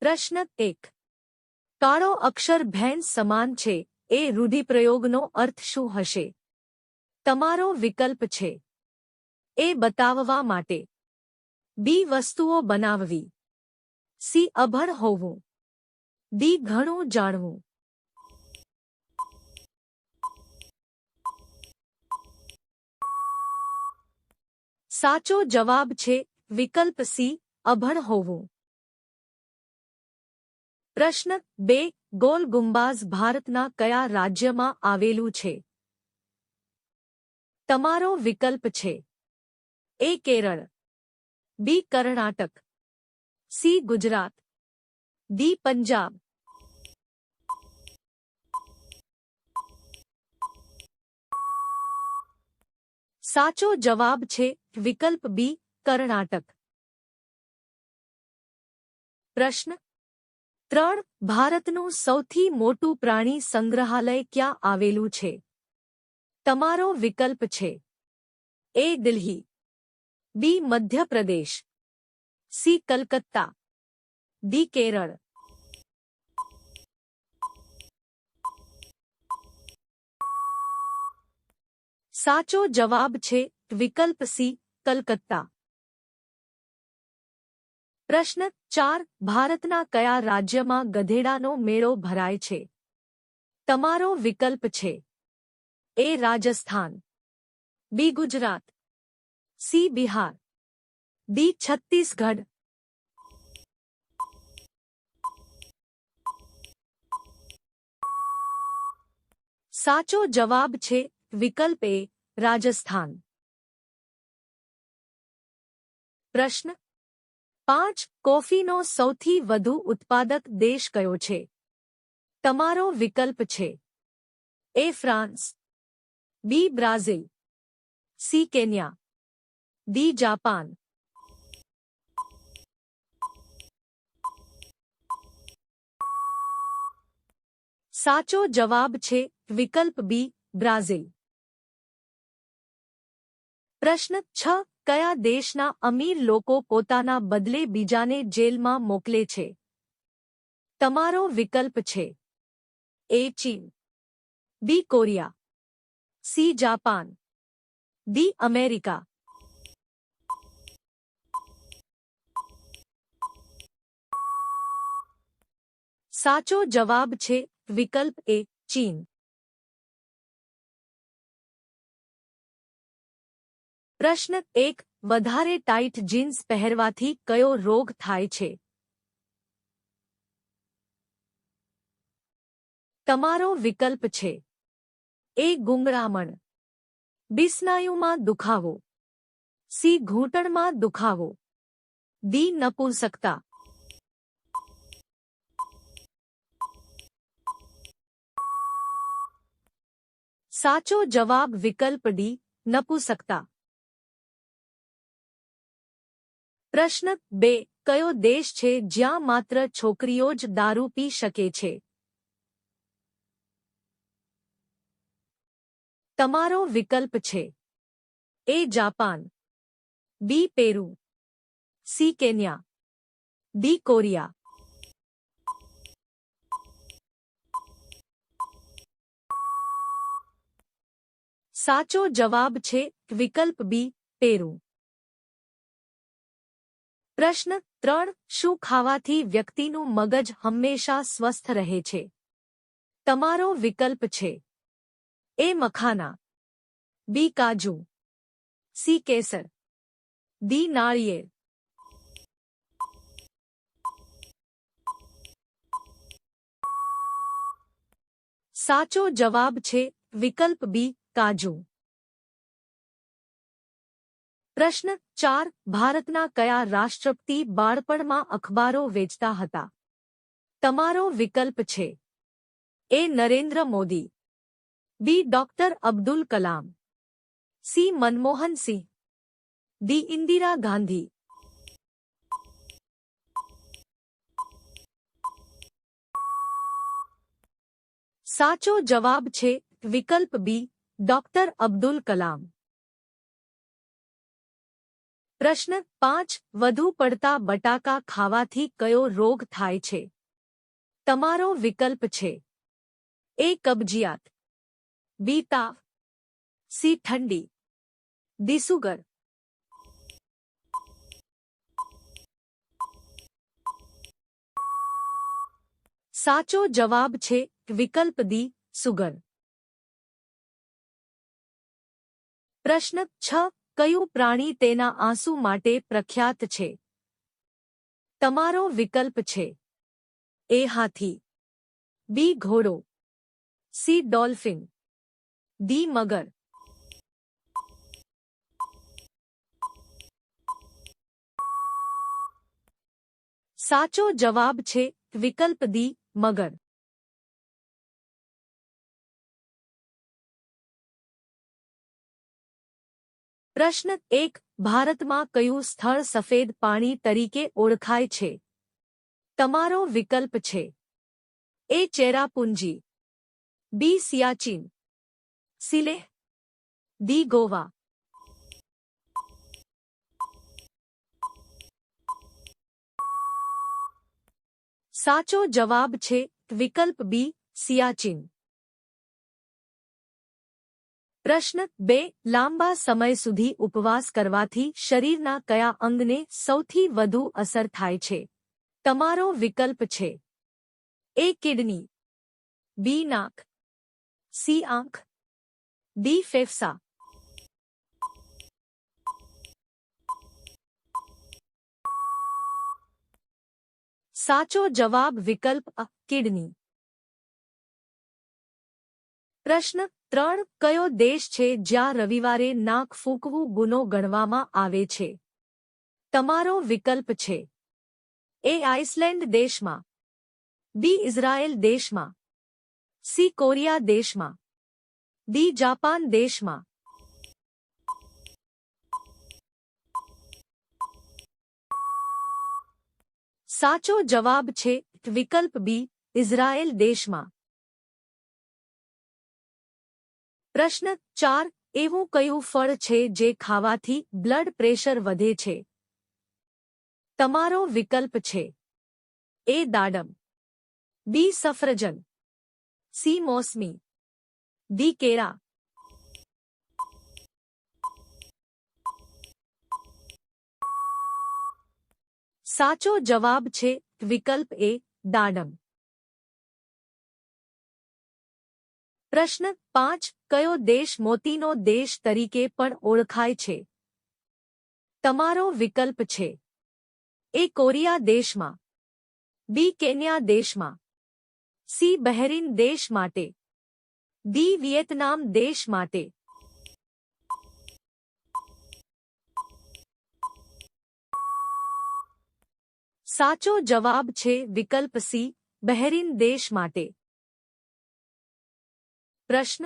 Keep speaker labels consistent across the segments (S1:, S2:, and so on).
S1: પ્રશ્ન 1. કાળો અક્ષર ભેંસ સમાન છે એ રૂઢિપ્રયોગનો અર્થ શું હશે? તમારો વિકલ્પ છે. એ બતાવવા માટે. બી વસ્તુઓ બનાવવી. સી અભણ હોવું. ડી ઘણું જાણવું. સાચો જવાબ છે વિકલ્પ સી અભણ હોવું. પ્રશ્ન 2. ગોલ ગુંબાઝ ભારતના કયા રાજ્યમાં આવેલું છે? તમારો વિકલ્પ છે. એ કેરળ. બી કર્ણાટક. સી ગુજરાત. ડી પંજાબ. સાચો જવાબ છે વિકલ્પ બી કર્ણાટક. પ્રશ્ન 3. ભારતનું સૌથી મોટું પ્રાણી સંગ્રહાલય ક્યાં આવેલું છે? તમારો વિકલ્પ છે. એ દિલ્હી. બી મધ્યપ્રદેશ. સી કલકત્તા. ડી કેરળ. સાચો જવાબ છે વિકલ્પ સી કલકત્તા. પ્રશ્ન 4. ભારતના કયા રાજ્યમાં ગધેડાનો મેળો ભરાય છે? તમારો વિકલ્પ છે. એ રાજસ્થાન. બી ગુજરાત. સી બિહાર. ડી છત્તીસગઢ. સાચો જવાબ છે વિકલ્પ એ રાજસ્થાન. પ્રશ્ન 5. કોફીનો સૌથી વધુ ઉત્પાદક દેશ કયો છે? તમારો વિકલ્પ છે. A France. B Brazil. C Kenya. D Japan. સાચો જવાબ છે વિકલ્પ બી બ્રાઝિલ. પ્રશ્ન 6. કયા દેશના અમીર લોકો પોતાના બદલે બીજાને જેલમાં મોકલે છે? તમારો વિકલ્પ છે. એ ચીન. B Korea. C Japan. D America. સાચો જવાબ છે વિકલ્પ એ ચીન. પ્રશ્ન 1. વધારે ટાઇટ જીન્સ પહેરવાથી કયો રોગ થાય છે? તમારો વિકલ્પ છે. એ ગુંગળામણ. બી સ્નાયુમાં દુખાવો. સી ઘૂંટણમાં દુખાવો. ડી નપુંસકતા. સાચો જવાબ વિકલ્પ ડી નપુંસકતા. પ્રશ્ન 2. કયો દેશ છે જ્યાં માત્ર છોકરીઓ જ દારૂ પી શકે છે? તમારો વિકલ્પ છે. A Japan. B Peru. C Kenya. D Korea. સાચો જવાબ છે વિકલ્પ બી પેરુ. પ્રશ્ન 3. શું ખાવાથી વ્યક્તિનું મગજ હંમેશા સ્વસ્થ રહે છે? તમારો વિકલ્પ છે. એ મખાના. બી કાજુ. સી કેસર. ડી નાળિયેર. સાચો જવાબ છે વિકલ્પ બી કાજુ. પ્રશ્ન 4. ભારતના કયા રાષ્ટ્રપતિ બાળપણમાં અખબારો વેચતા હતા? તમારો વિકલ્પ છે. A Narendra Modi. B doctor Abdul Kalam. C Manmohan Singh. D Indira Gandhi. સાચો જવાબ છે વિકલ્પ બી ડોક્ટર અબ્દુલ કલામ. પ્રશ્ન 5 વધુ પડતા બટાકા ખાવાથી કયો રોગ થાય છે? તમારો વિકલ્પ છે એ કબજિયાત, બી તાવ, સી ઠંડી, ડી સુગર. સાચો જવાબ છે વિકલ્પ ડી સુગર. પ્રશ્ન 6 કયું પ્રાણી તેના આંસુ માટે પ્રખ્યાત છે? તમારો વિકલ્પ છે એ હાથી, બી ઘોડો, સી ડોલ્ફિન, ડી મગર. સાચો જવાબ છે વિકલ્પ ડી મગર. પ્રશ્ન 1 ભારતમાં કયું સ્થળ સફેદ પાણી તરીકે ઓળખાય છે? તમારો વિકલ્પ છે એ ચેરાપુંજી, બી સિયાચીન, સી લેહ, ડી ગોવા. સાચો જવાબ છે વિકલ્પ બી સિયાચીન. પ્રશ્ન 2 લાંબા સમય સુધી ઉપવાસ કરવાથી શરીરના કયા અંગને સૌથી વધુ અસર થાય છે? તમારો વિકલ્પ છે એ કિડની, બી નાક, સી આંખ, ડી ફેફસા. સાચો જવાબ વિકલ્પ અ કિડની. પ્રશ્ન 3 કયો દેશ છે જ્યાં રવિવારે નાક ફૂંકવું ગુનો ગણવામાં આવે છે? તમારો વિકલ્પ છે એ આઇસલેન્ડ દેશમાં, બી ઇઝરાયેલ દેશમાં, સી કોરિયા દેશમાં, ડી જાપાન દેશમાં. સાચો જવાબ છે વિકલ્પ બી ઇઝરાયેલ દેશમાં. પ્રશ્ન 4 એવું કયું ફળ છે જે ખાવાથી બ્લડ પ્રેશર વધે છે? તમારો વિકલ્પ છે એ દાડમ, બી સફરજન, સી મોસમી, ડી કેળા. સાચો જવાબ છે વિકલ્પ એ દાડમ. પ્રશ્ન 5 કયો દેશ મોતીનો દેશ તરીકે પણ ઓળખાય છે? તમારો વિકલ્પ છે એ કોરિયા દેશમાં, બી કેન્યા દેશમાં, સી બહેરીન દેશ માટે, ડી વિયેતનામ દેશ માટે. સાચો જવાબ છે વિકલ્પ સી બહેરીન દેશ માટે. પ્રશ્ન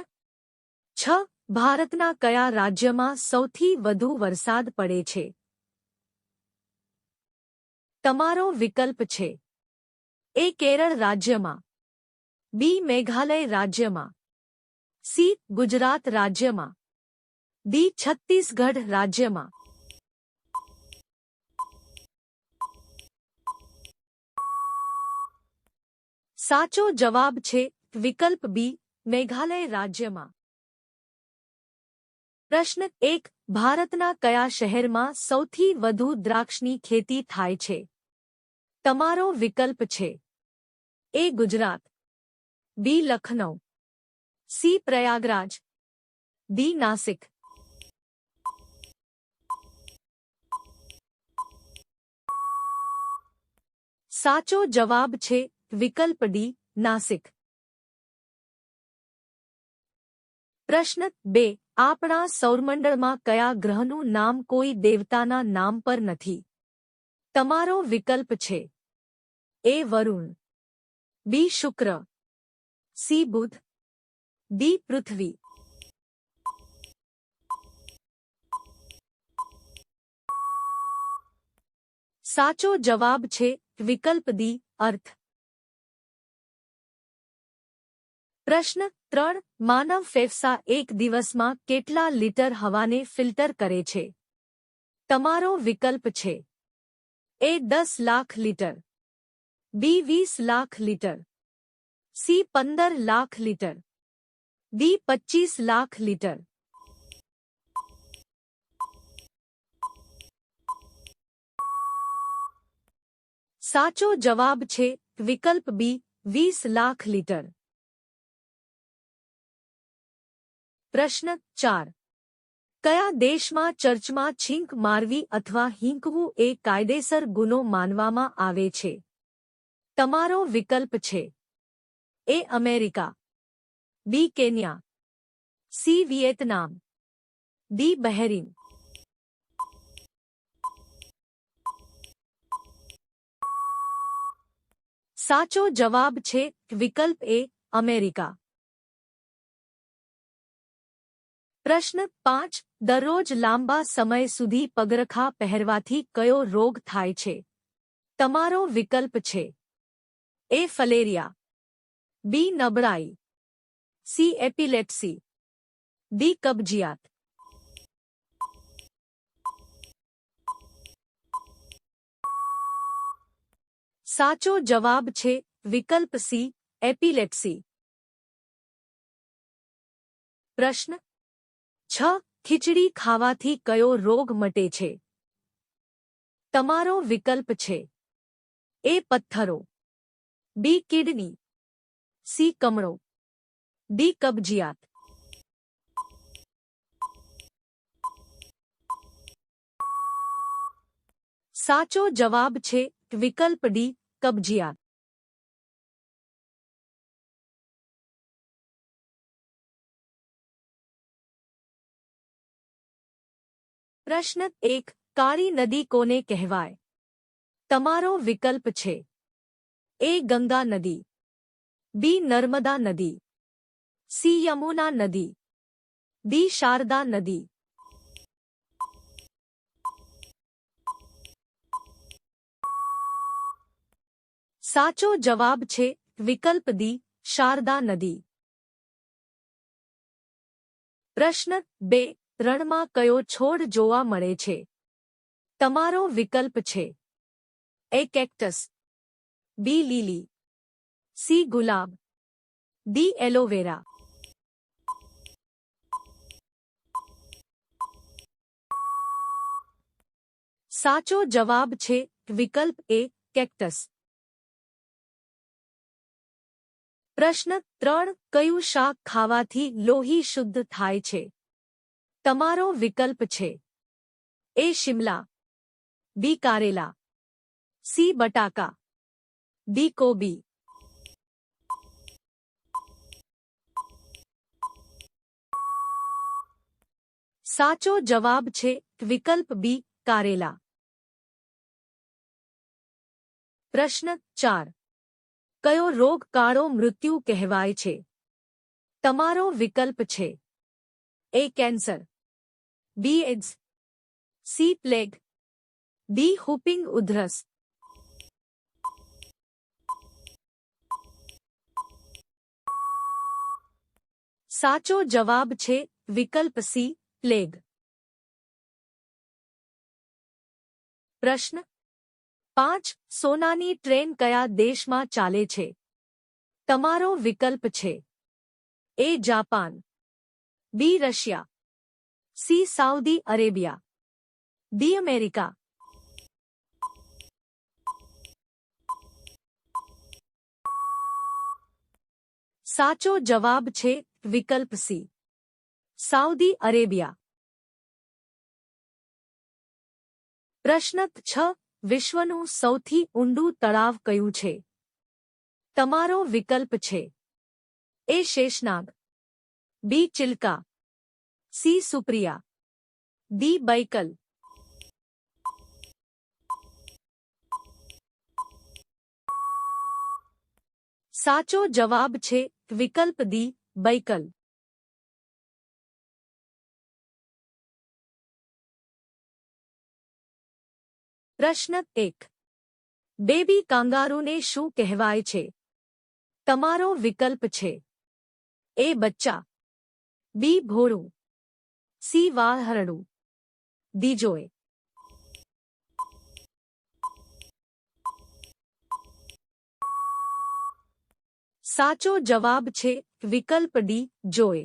S1: 6 ભારતના કયા રાજ્યમાં સૌથી વધુ વરસાદ પડે છે? તમારો વિકલ્પ છે એ કેરળ રાજ્યમાં, બી મેઘાલય રાજ્યમાં, સી ગુજરાત રાજ્યમાં, ડી છત્તીસગઢ રાજ્યમાં. સાચો જવાબ છે વિકલ્પ બી મેઘાલય રાજ્યમાં. પ્રશ્ન 1 ભારતના કયા શહેરમાં સૌથી વધુ દ્રાક્ષની ખેતી થાય છે? તમારો વિકલ્પ છે એ ગુજરાત, બી લખનઉ, સી પ્રયાગરાજ, ડી નાસિક. સાચો જવાબ છે વિકલ્પ ડી નાસિક. પ્રશ્ન 2 આપણા સૌરમંડળમાં કયા ગ્રહનું નામ કોઈ દેવતાના નામ પર નથી? તમારો વિકલ્પ છે એ વરુણ, બી શુક્ર, સી બુધ, ડી પૃથ્વી. સાચો જવાબ છે વિકલ્પ ડી અર્થ. પ્રશ્ન 3 માનવ ફેફસા એક દિવસમાં કેટલા લીટર હવાને ફિલ્ટર કરે છે? તમારો વિકલ્પ છે એ 10 લાખ લીટર, બી 20 lakh litre, C 15 lakh litre, D 25 lakh litre. સાચો જવાબ છે વિકલ્પ બી 20 લાખ લીટર. પ્રશ્ન 4. કયા દેશમાં ચર્ચમાં છીંક મારવી અથવા હીંકવું એ કાયદેસર ગુનો માનવામાં આવે છે? તમારો વિકલ્પ છે A America, B Kenya, C Vietnam, D Bahrain. સાચો જવાબ છે વિકલ્પ એ અમેરિકા. પ્રશ્ન 5. દરરોજ લાંબા સમય સુધી પગરખા પહેરવાથી કયો રોગ થાય છે? તમારો વિકલ્પ છે એ ફલેરિયા, બી નબળાઈ, સી એપિલેપ્સી, ડી કબજિયાત. સાચો જવાબ છે વિકલ્પ સી એપિલેપ્સી. પ્રશ્ન 6. ખીચડી ખાવાથી કયો રોગ મટે છે? તમારો વિકલ્પ છે એ પથ્થરો, બી કિડની, સી કમળો, ડી કબજિયાત. સાચો જવાબ છે વિકલ્પ ડી કબજિયાત. પ્રશ્ન 1. કાળી નદી કોને કહેવાય? તમારો વિકલ્પ છે એ ગંગા નદી, બી નર્મદા નદી, સી યમુના નદી, ડી શારદા નદી. સાચો જવાબ છે વિકલ્પ ડી શારદા નદી. પ્રશ્ન 2. રણમાં કયો છોડ જોવા મળે છે? તમારો વિકલ્પ છે એ કેક્ટસ, બી લીલી, સી ગુલાબ, ડી એલોવેરા. સાચો જવાબ છે વિકલ્પ એ કેક્ટસ. પ્રશ્ન 3. કયું શાક ખાવાથી લોહી શુદ્ધ થાય છે? તમારો વિકલ્પ છે એ શિમલા, બી કારેલા, સી બટાકા, ડી કોબી. સાચો જવાબ છે વિકલ્પ બી કારેલા. પ્રશ્ન 4. કયો રોગ કાળો મૃત્યુ કહેવાય છે? તમારો વિકલ્પ છે એ કેન્સર, બી એડ્સ, સી પ્લેગ, ડી હુપિંગ ઉધરસ. સાચો જવાબ છે વિકલ્પ સી પ્લેગ. પ્રશ્ન 5. સોનાની ટ્રેન કયા દેશમાં ચાલે છે? તમારો વિકલ્પ છે A Japan, B Russia, C Saudi Arabia, D America. સાચો જવાબ છે વિકલ્પ સી સાઉદી અરેબિયા. પ્રશ્ન 6. વિશ્વનું સૌથી ઊંડું તળાવ કયું છે? તમારો વિકલ્પ છે એ શેષનાગ, બી ચિલ્કા, સી સુપ્રિયા, ડી બૈકલ. સાચો જવાબ છે વિકલ્પ ડી બૈકલ. પ્રશ્ન 1. બેબી કાંગારૂને શું કહેવાય છે? તમારો વિકલ્પ છે એ બચ્ચા, બી ભોળું, સી વાળહરણું, ડી જોય. સાચો જવાબ છે વિકલ્પ ડી જોએ.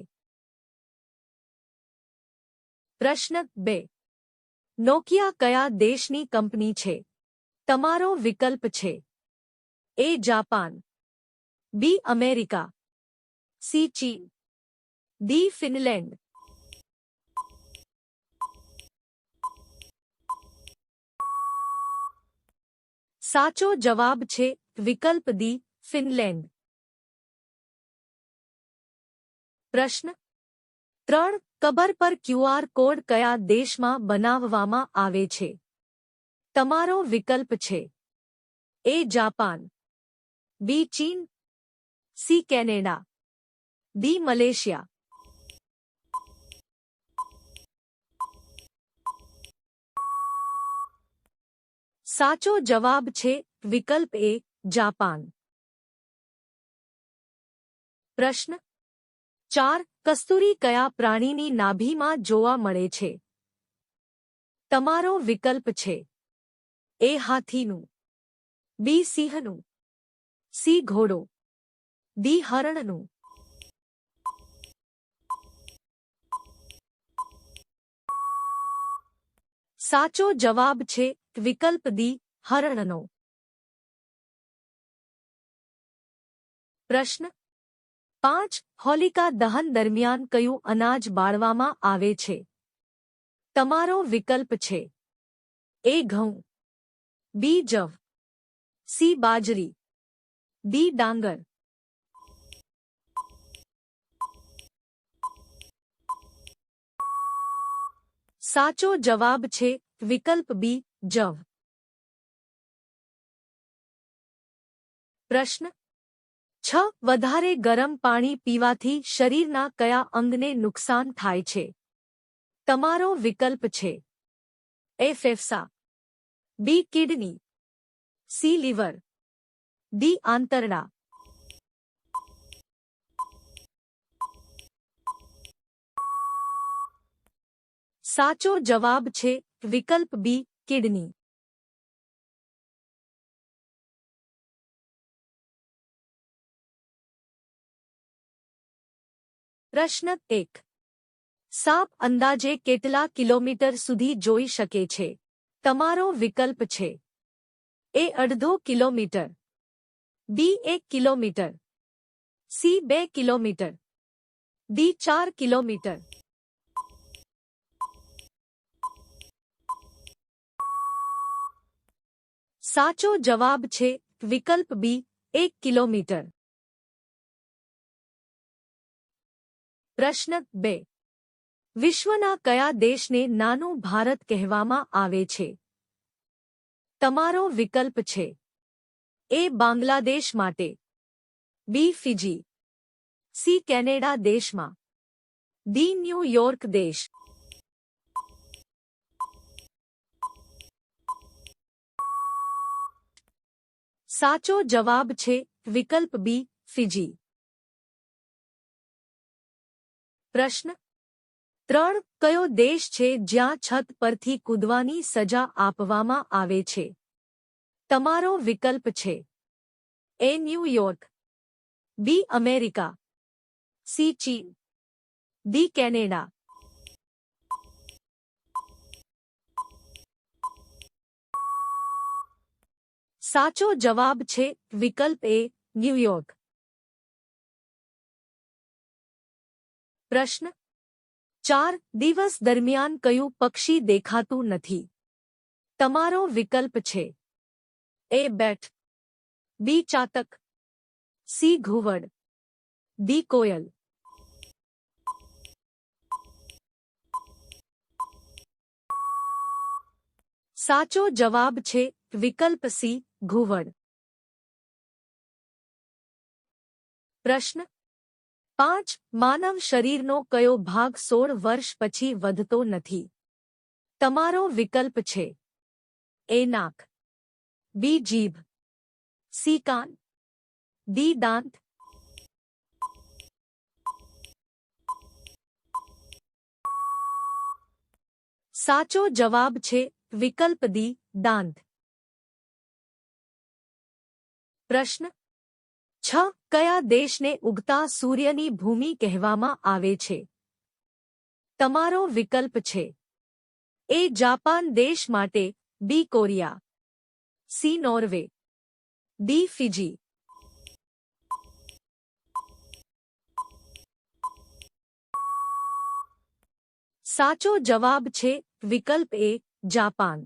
S1: પ્રશ્ન 2. નોકિયા કયા દેશની કંપની છે? તમારો વિકલ્પ છે A Japan, B America, C ચીન, ડી ફિનલેન્ડ. સાચો જવાબ છે વિકલ્પ ડી ફિનલેન્ડ. પ્રશ્ન 3. કબર પર ક્યુઆર કોડ કયા દેશમાં બનાવવામાં આવે છે? તમારો વિકલ્પ છે એ જાપાન, બી ચીન, સી કેનેડા, ડી મલેશિયા. સાચો જવાબ છે વિકલ્પ એ જાપાન. પ્રશ્ન 4. કસ્તુરી કયા પ્રાણીની નાભીમાં જોવા મળે છે? તમારો વિકલ્પ છે એ હાથીનું, બી સિંહનું, સી ઘોડો, ડી હરણનું. સાચો જવાબ છે વિકલ્પ ડી હરણનો. પ્રશ્ન 5. હોલિકા દહન દરમિયાન કયું અનાજ બાળવામાં આવે છે? તમારો વિકલ્પ છે એ ઘઉં, બી જવ, સી બાજરી, ડી ડાંગર. સાચો જવાબ છે વિકલ્પ બી જવ. પ્રશ્ન 6. વધારે ગરમ પાણી પીવાથી શરીરના કયા અંગને નુકસાન થાય છે? તમારો વિકલ્પ છે એ ફેફસા, B kidney, C liver, D આંતરડા. સાચો જવાબ છે વિકલ્પ બી કિડની. પ્રશ્ન 1. સાપ અંદાજે કેટલા કિલોમીટર સુધી જોઈ શકે છે? તમારો વિકલ્પ છે એ અડધો કિલોમીટર, બી 1 kilometre, C 2 kilometre, D 4 kilometre. સાચો જવાબ છે વિકલ્પ બી 1 કિલોમીટર. પ્રશ્ન 2. વિશ્વના કયા દેશને નાનું ભારત કહેવામાં આવે છે? તમારો વિકલ્પ છે એ બાંગ્લાદેશ માટે, બી ફિજી, સી કેનેડા દેશમાં, ડી ન્યૂયોર્ક દેશ. સાચો જવાબ છે વિકલ્પ બી ફિજી. પ્રશ્ન 3. કયો દેશ છે જ્યાં છત પરથી કૂદવાની સજા આપવામાં આવે છે? તમારો વિકલ્પ છે એ ન્યૂયોર્ક, બી અમેરિકા, સી ચીન, ડી કેનેડા. સાચો જવાબ છે વિકલ્પ એ ન્યૂયોર્ક. પ્રશ્ન 4. દિવસ દરમિયાન કયું પક્ષી દેખાતું નથી? તમારો વિકલ્પ છે એ બેટ, બી ચાતક, સી ઘુવડ, ડી કોયલ. સાચો જવાબ છે વિકલ્પ સી ઘુવડ. પ્રશ્ન 5. માનવ શરીરનો કયો ભાગ 16 વર્ષ પછી વધતો નથી? તમારો વિકલ્પ છે એ નાક, બી જીભ, સી કાન, ડી દાંત. સાચો જવાબ છે વિકલ્પ ડી દાંત. પ્રશ્ન 6. કયા દેશને ઉગતા સૂર્યની ભૂમિ કહેવામાં આવે છે? તમારો વિકલ્પ છે: એ. જાપાન દેશ માટે, B. Korea, C. Norway, D. Fiji. સાચો જવાબ છે વિકલ્પ એ, જાપાન.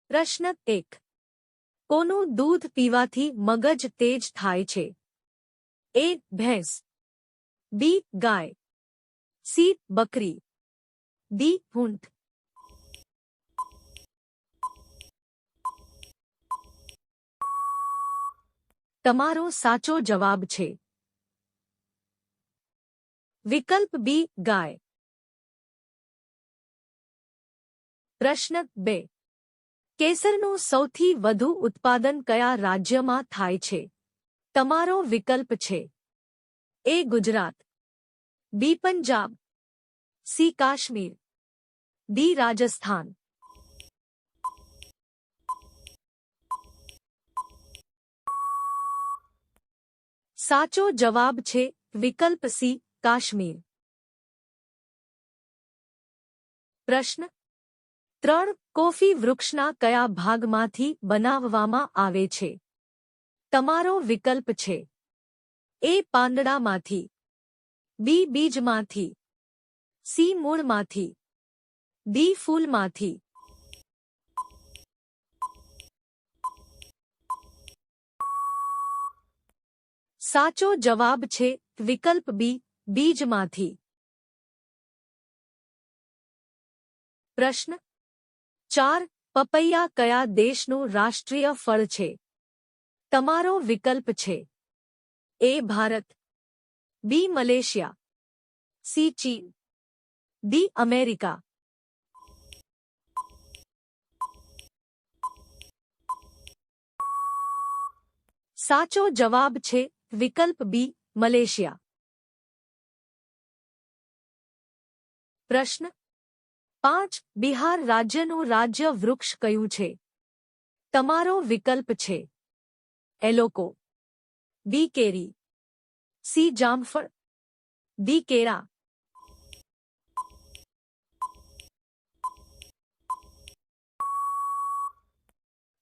S1: પ્રશ્ન 1. કોનું દૂધ પીવાથી મગજ તેજ થાય છે? એ. ભેંસ, બી. ગાય, સી. બકરી, ડી. ઊંટ. તમારો સાચો જવાબ છે વિકલ્પ બી, ગાય. પ્રશ્ન 2. કેસરનું સૌથી વધુ ઉત્પાદન કયા રાજ્યમાં થાય છે? તમારો વિકલ્પ છે: એ. ગુજરાત, બી. પંજાબ, સી. કાશ્મીર, ડી. રાજસ્થાન. સાચો જવાબ છે વિકલ્પ સી, કાશ્મીર. પ્રશ્ન 3. કોફી વૃક્ષના કયા ભાગમાંથી બનાવવામાં આવે છે? તમારો વિકલ્પ છે: એ. પાંદડામાંથી, બી. બીજમાંથી, સી. મૂળમાંથી, ડી. ફૂલમાંથી. સાચો જવાબ છે વિકલ્પ બી, બીજમાંથી. પ્રશ્ન 4. પપૈયા કયા દેશનું રાષ્ટ્રીય ફળ છે? તમારો વિકલ્પ છે: A. Bharat, B. Malaysia, C. ચીન, ડી. અમેરિકા. સાચો જવાબ છે વિકલ્પ બી, મલેશિયા. પ્રશ્ન 5. બિહાર રાજ્યનું રાજ્ય વૃક્ષ કયું છે? તમારો વિકલ્પ છે: એલોકો, બી. કેરી, સી. જામફળ, ડી. કેળા.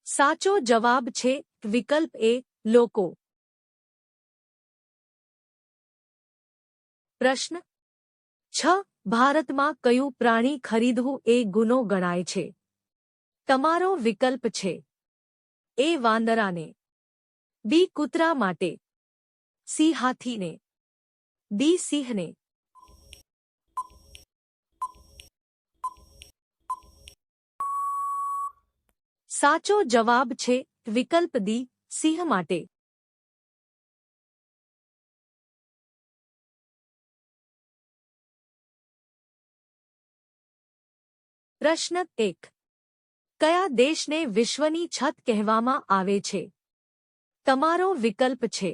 S1: સાચો જવાબ છે વિકલ્પ એ, લોકો. પ્રશ્ન 6. ભારતમાં કયું પ્રાણી ખરીદવું એ ગુનો ગણાય છે? તમારો વિકલ્પ છે: એ. વાંદરાને, બી. કૂતરા માટે, સી. હાથીને, ડી. સિંહને. સાચો જવાબ છે વિકલ્પ ડી, સિંહ માટે. પ્રશ્ન 1. કયા દેશને વિશ્વની છત કહેવામાં આવે છે? તમારો વિકલ્પ છે: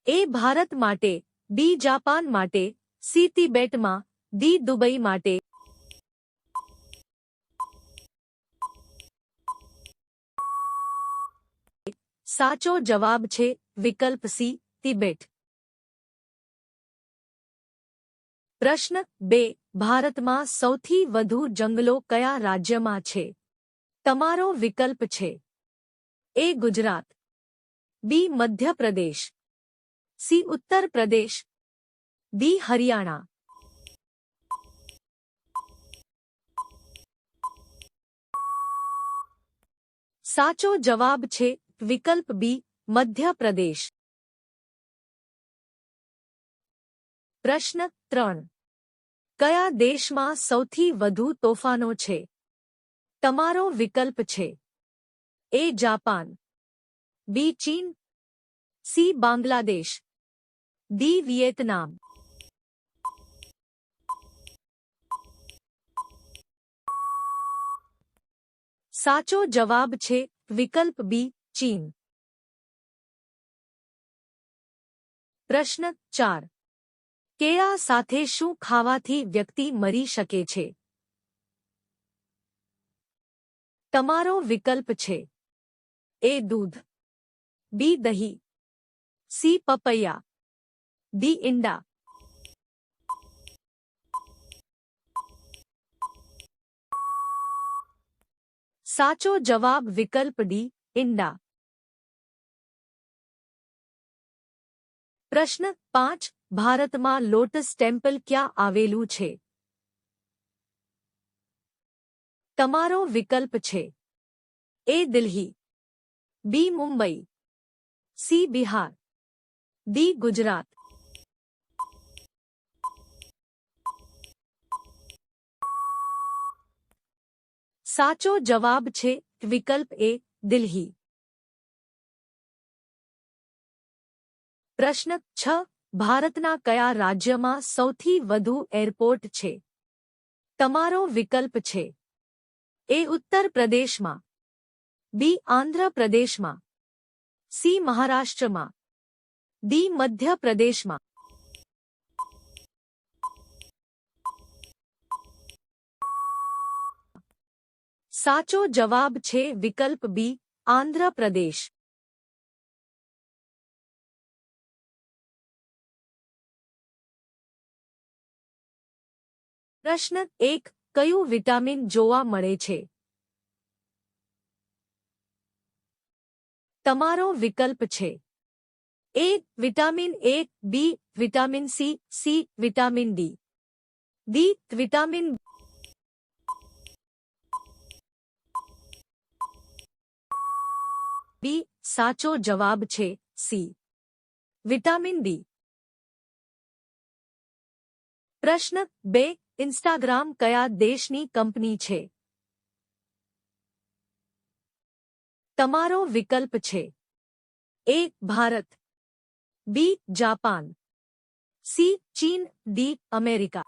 S1: એ. ભારત માટે, બી. જાપાન માટે, સી. તિબેટમાં, ડી. દુબઈ માટે. સાચો જવાબ છે વિકલ્પ સી, તિબેટ. પ્રશ્ન 2. ભારતમાં સૌથી વધુ જંગલો કયા રાજ્યમાં છે? તમારો વિકલ્પ છે: એ. ગુજરાત, બી. મધ્યપ્રદેશ, સી. ઉત્તર પ્રદેશ, ડી. હરિયાણા. સાચો જવાબ છે વિકલ્પ બી, મધ્યપ્રદેશ. પ્રશ્ન 3. કયા દેશમાં સૌથી વધુ તોફાનો છે? તમારો વિકલ્પ છે: એ. જાપાન, બી. ચીન, સી. બાંગ્લાદેશ, ડી. વિયેતનામ. સાચો જવાબ છે વિકલ્પ બી, ચીન. પ્રશ્ન 4. કેળા સાથે શું ખાવાથી વ્યક્તિ મરી શકે છે? તમારો વિકલ્પ છે એ દૂધ, બી દહીં, સી પપૈયા, ડી ઈંડા. સાચો જવાબ વિકલ્પ ડી ઈંડા. પ્રશ્ન 5 ભારતમાં લોટસ ટેમ્પલ ક્યાં આવેલું છે? તમારો વિકલ્પ છે એ દિલ્હી, બી મુંબઈ, સી બિહાર, ડી ગુજરાત. સાચો જવાબ છે વિકલ્પ એ દિલ્હી. પ્રશ્ન 6 ભારતના કયા રાજ્યમાં સૌથી વધુ એરપોર્ટ છે? તમારો વિકલ્પ છે એ ઉત્તર પ્રદેશમાં, બી આંધ્ર પ્રદેશમાં, સી મહારાષ્ટ્રમાં, ડી મધ્ય પ્રદેશમાં. સાચો જવાબ છે વિકલ્પ બી આંધ્ર પ્રદેશ. પ્રશ્ન 1 કયું વિટામિન જોવા મળે છે? તમારો વિકલ્પ છે A vitamin A, B vitamin C, C vitamin D, D vitamin. B સાચો જવાબ છે સી વિટામિન ડી. પ્રશ્ન 2 ઇન્સ્ટાગ્રામ કયા દેશની કંપની છે? તમારો વિકલ્પ છે A Bharat, B Japan, C ચીન, ડી અમેરિકા.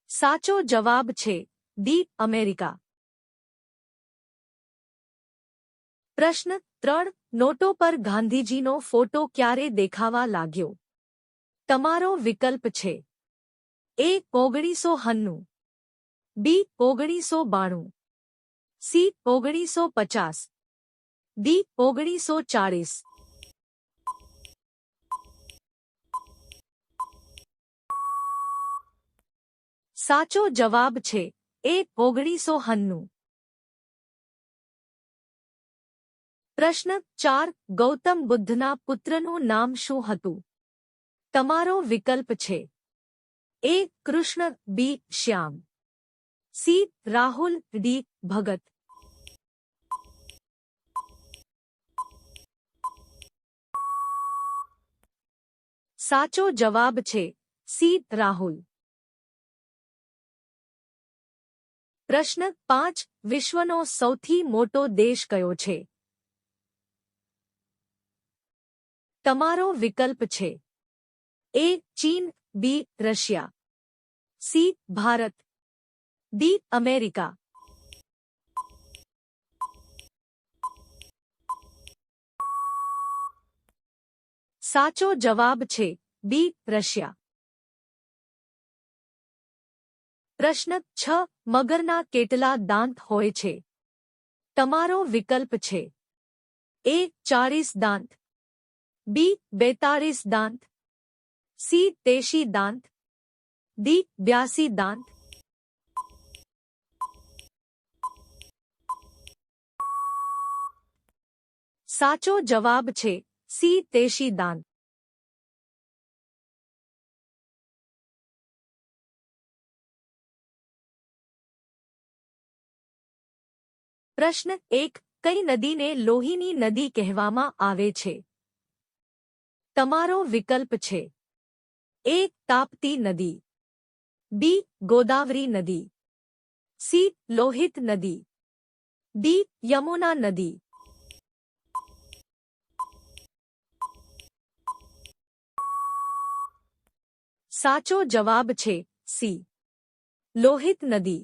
S1: સાચો જવાબ છે ડી અમેરિકા. પ્રશ્ન 3 નોટો પર ગાંધીજીનો ફોટો ક્યારે દેખાવા લાગ્યો? તમારો વિકલ્પ છે એ 1990, બી 1992, સી 1950, ડી 1940. સાચો જવાબ છે એ 1990. પ્રશ્ન 4 ગૌતમ બુદ્ધના પુત્રનું નામ શું હતું? તમારો વિકલ્પ છે એ કૃષ્ણ, બી શ્યામ, સી રાહુલ, ડી ભગત. સાચો જવાબ છે સી રાહુલ. પ્રશ્ન 5 વિશ્વનો સૌથી મોટો દેશ કયો છે? તમારો વિકલ્પ છે એ ચીન, B Russia, C Bharat, D America. સાચો જવાબ છે બી રશિયા. પ્રશ્ન 6 મગરના કેટલા દાંત હોય છે? તમારો વિકલ્પ છે એ 40 દાંત, બી 42 દાંત, સી 83 દાંત, ડી 82 દાંત. સાચો જવાબ છે સી 83 દાંત. પ્રશ્ન 1 કઈ નદીને લોહીની નદી કહેવામાં આવે છે? તમારો વિકલ્પ છે એ તાપ્તી નદી, બી ગોદાવરી નદી, સી લોહિત નદી, ડી યમુના નદી. સાચો જવાબ છે સી લોહિત નદી.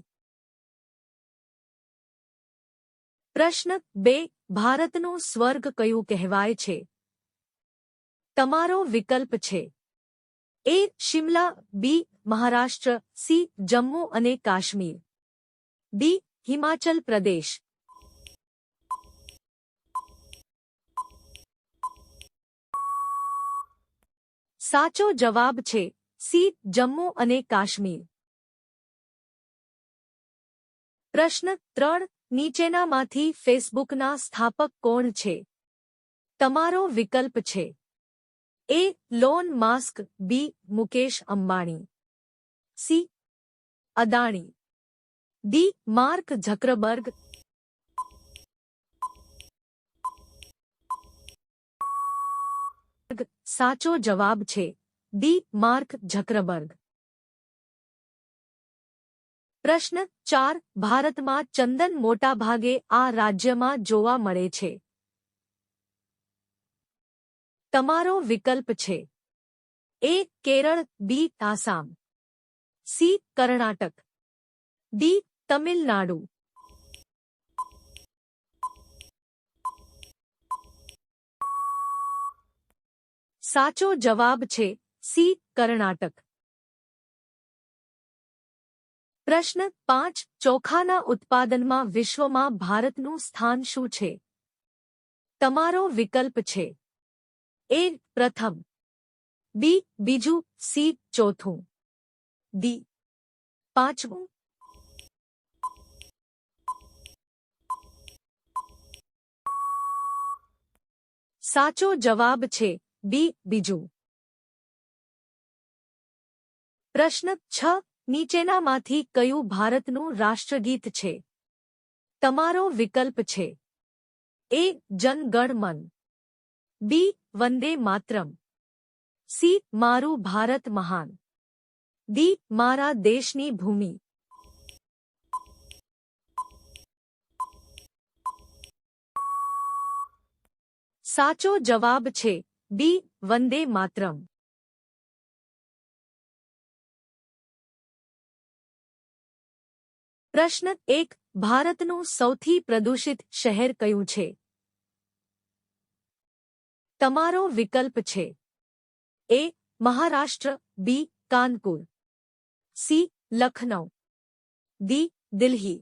S1: પ્રશ્ન 2 ભારતનું સ્વર્ગ કયું કહેવાય છે? તમારો વિકલ્પ છે એ શિમલા, બી મહારાષ્ટ્ર, સી જમ્મુ અને કાશ્મીર, ડી હિમાચલ પ્રદેશ. સાચો જવાબ છે સી જમ્મુ અને કાશ્મીર. પ્રશ્ન 3. નીચેનામાંથી ફેસબુકના સ્થાપક કોણ છે? તમારો વિકલ્પ છે A Elon Musk, B Mukesh Ambani, C Adani, D Mark Zuckerberg. સાચો જવાબ છે ડી માર્ક ઝકરબર્ગ. પ્રશ્ન 4. ભારતમાં ચંદન મોટાભાગે આ રાજ્યમાં જોવા મળે છે. તમારો વિકલ્પ છે એ કેરળ, બી આસામ, સી કર્ણાટક, ડી તમિલનાડુ. સાચો જવાબ છે સી કર્ણાટક. પ્રશ્ન 5. ચોખાના ઉત્પાદનમાં વિશ્વમાં ભારતનું સ્થાન શું છે? તમારો વિકલ્પ છે એ પ્રથમ, બી બીજું, સી ચોથું, ડી પાંચમું. સાચો જવાબ છે બી બીજું. પ્રશ્ન 6. નીચેનામાંથી કયું ભારતનું રાષ્ટ્રગીત છે? તમારો વિકલ્પ છે એ જન ગણ મન, બી વંદે માતરમ, સી મારું ભારત મહાન, ડી મારા દેશની ભૂમિ. સાચો જવાબ છે બી વંદે માતરમ. પ્રશ્ન 1. ભારતનું સૌથી પ્રદૂષિત શહેર કયું છે? તમારો વિકલ્પ છે એ મહારાષ્ટ્ર, બી કાનપુર, સી લખનઉ, ડી દિલ્હી.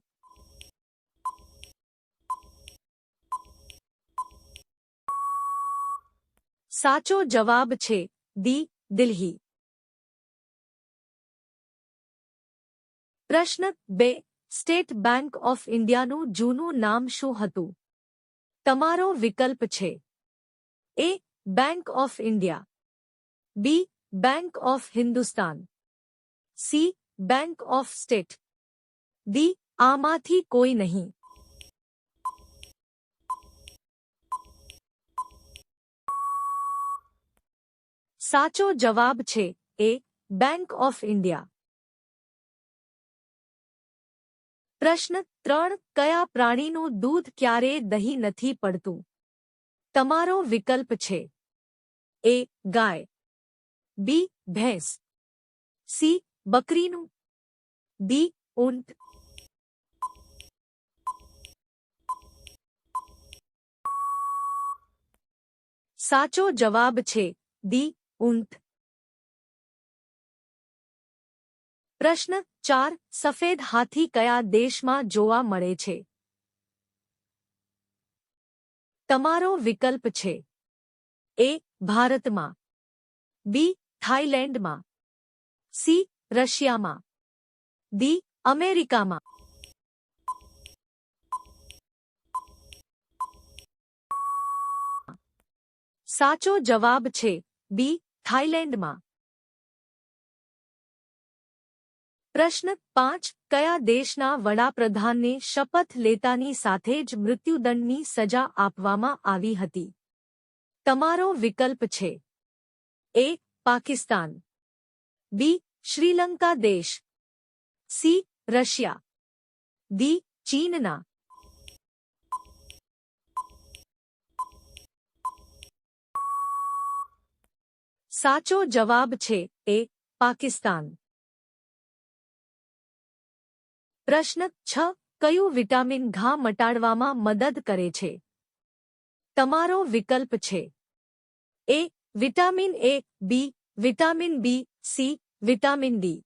S1: સાચો જવાબ છે ડી દિલ્હી. પ્રશ્ન 2. સ્ટેટ બેંક ઓફ ઇન્ડિયાનું જૂનું નામ શું હતું? તમારો વિકલ્પ છે A bank of India, B bank of Hindustan, C bank of state, D આમાંથી કોઈ નહીં. સાચો જવાબ છે એ બેંક ઓફ ઇન્ડિયા. પ્રશ્ન 3. કયા પ્રાણીનું દૂધ ક્યારેય દહીં નથી પડતું? તમારો વિકલ્પ છે એ ગાય, બી ભેંસ, સી બકરીનું, ડી ઊંટ. સાચો જવાબ છે ડી ઊંટ. પ્રશ્ન 4. સફેદ હાથી કયા દેશમાં જોવા મળે છે? તમારો વિકલ્પ છે એ ભારતમાં, બી થાઇલેન્ડમાં, સી રશિયામાં, ડી અમેરિકામાં. સાચો જવાબ છે બી થાઇલેન્ડમાં. પ્રશ્ન 5. કયા દેશના વડાપ્રધાનને શપથ લેતાની સાથે જ મૃત્યુદંડની સજા આપવામાં આવી હતી? તમારો વિકલ્પ છે એ પાકિસ્તાન, બી શ્રીલંકા દેશ, સી રશિયા, ડી ચીનના. સાચો જવાબ છે એ પાકિસ્તાન. પ્રશ્ન 6. કયું વિટામિન ઘા મટાડવામાં મદદ કરે છે? તમારો વિકલ્પ છે A vitamin A, B vitamin B, C, vitamin D,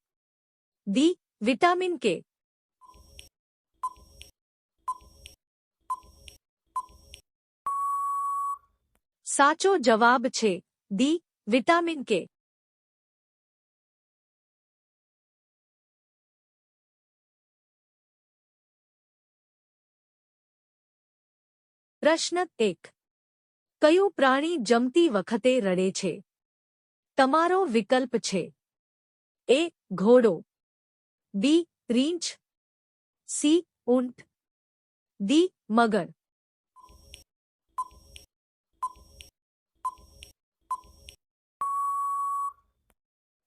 S1: D, vitamin K? સાચો જવાબ છે ડી, વિટામિન કે. પ્રશ્ન 1. કયું પ્રાણી જમતી વખતે રડે છે? તમારો વિકલ્પ છે એ. ઘોડો, બી. રીંછ, સી. ઊંટ, ડી. મગર.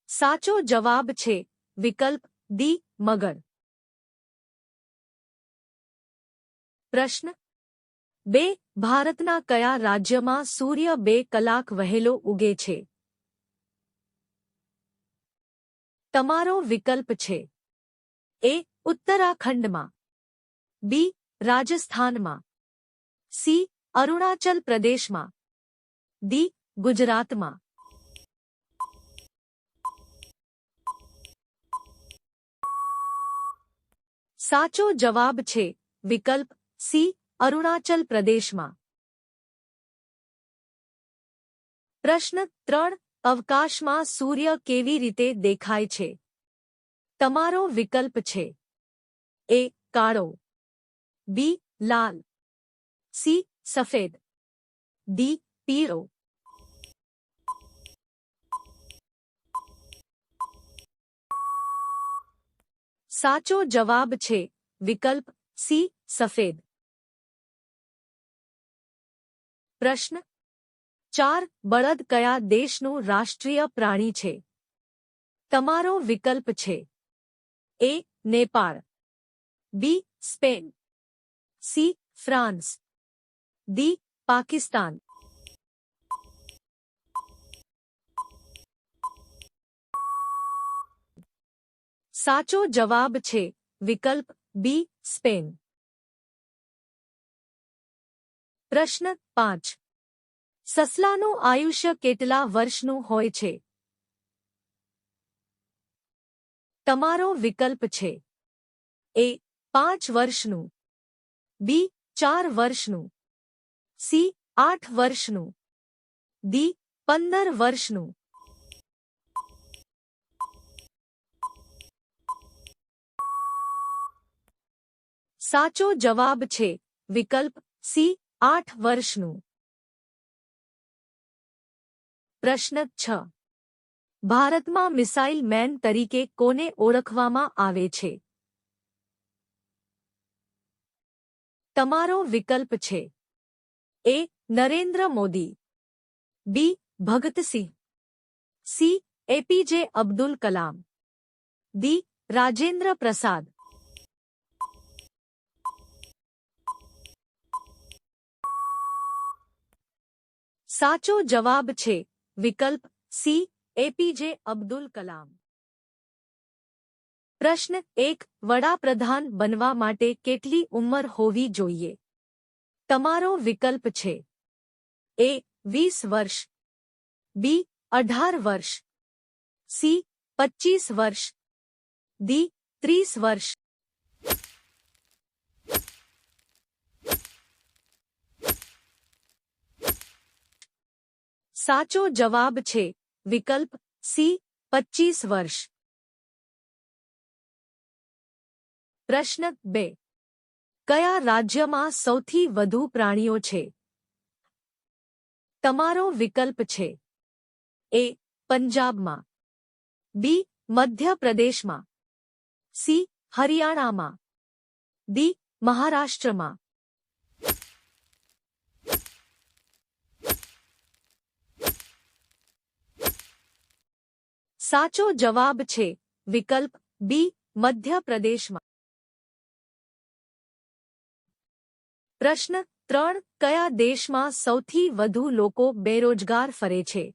S1: સાચો જવાબ છે વિકલ્પ ડી. મગર. પ્રશ્ન 2. ભારતના કયા રાજ્યમાં સૂર્ય 2 કલાક વહેલો ઉગે છે? તમારો વિકલ્પ છે એ. ઉત્તરાખંડમાં, બી. રાજસ્થાનમાં, સી. અરુણાચલ પ્રદેશમાં, ડી. ગુજરાતમાં. સાચો જવાબ છે વિકલ્પ સી. અરુણાચલ પ્રદેશમાં. પ્રશ્ન 3. અવકાશમાં સૂર્ય કેવી રીતે દેખાય છે? તમારો વિકલ્પ છે એ. કાળો, બી. લાલ, સી. સફેદ, ડી. પીળો. સાચો જવાબ છે વિકલ્પ સી. સફેદ. પ્રશ્ન 4. બળદ કયા દેશનું રાષ્ટ્રીય પ્રાણી છે? તમારો વિકલ્પ છે A. Nepal, B. Spain, C. France, D. Pakistan. સાચો જવાબ છે વિકલ્પ બી. સ્પેન. પ્રશ્ન 5. સસલાનું આયુષ્ય કેટલા વર્ષનું હોય છે? તમારો વિકલ્પ છે એ. 5 વર્ષનું, બી. 4 વર્ષનું, સી. 8 વર્ષનું, ડી. 15 વર્ષનું. સાચો જવાબ છે વિકલ્પ સી. 8 વર્ષનું. પ્રશ્ન 6. ભારતમાં મિસાઇલ મેન તરીકે કોને ઓળખવામાં આવે છે? તમારો વિકલ્પ છે A. Narendra Modi, B. Bhagat Singh, C. APJ Abdul Kalam, D. Rajendra Prasad. સાચો જવાબ છે વિકલ્પ સી. એપીજે અબ્દુલ કલામ. પ્રશ્ન 1. વડાપ્રધાન બનવા માટે કેટલી ઉંમર હોવી જોઈએ? તમારો વિકલ્પ છે એ. 20 વર્ષ, બી. 18 વર્ષ, સી. 25 વર્ષ, ડી. 30 વર્ષ. સાચો જવાબ છે વિકલ્પ સી. 25 વર્ષ. પ્રશ્ન 2. કયા રાજ્યમાં સૌથી વધુ પ્રાણીઓ છે? તમારો વિકલ્પ છે એ. પંજાબમાં, બી. મધ્યપ્રદેશમાં, સી. હરિયાણામાં, ડી. મહારાષ્ટ્રમાં. સાચો જવાબ છે વિકલ્પ બી. મધ્યપ્રદેશમાં. પ્રશ્ન 3. કયા દેશમાં સૌથી વધુ લોકો બેરોજગાર ફરે છે?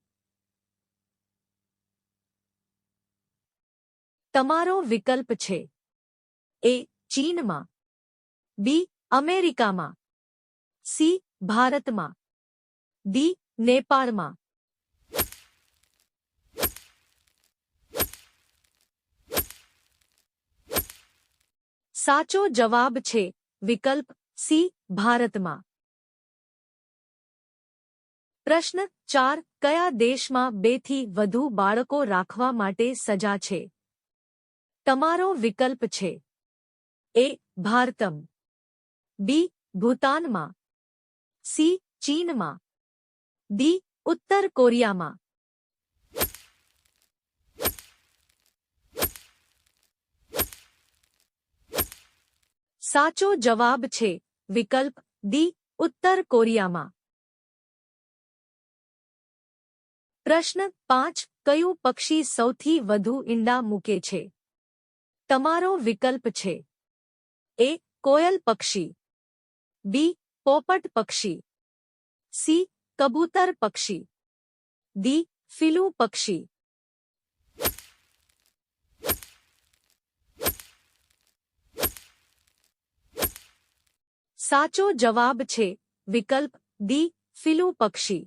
S1: તમારો વિકલ્પ છે એ. ચીનમાં, બી. અમેરિકામાં, સી. ભારતમાં, ડી. નેપાળમાં. સાચો જવાબ છે વિકલ્પ સી ભારતમાં. પ્રશ્ન 4 કયા દેશમાં 2 થી વધુ બાળકો રાખવા માટે સજા છે? તમારો વિકલ્પ છે એ ભારતમ, બી ભૂતાનમાં, સી ચીનમાં, ડી ઉત્તર કોરિયામાં. સાચો જવાબ છે વિકલ્પ ડી ઉત્તર કોરિયામાં. પ્રશ્ન 5 કયું પક્ષી સૌથી વધુ ઈંડા મૂકે છે? તમારો વિકલ્પ છે એ કોયલ પક્ષી, બી પોપટ પક્ષી, સી કબૂતર પક્ષી, ડી ફીલુ પક્ષી. સાચો જવાબ છે વિકલ્પ ડી ફીલુ પક્ષી.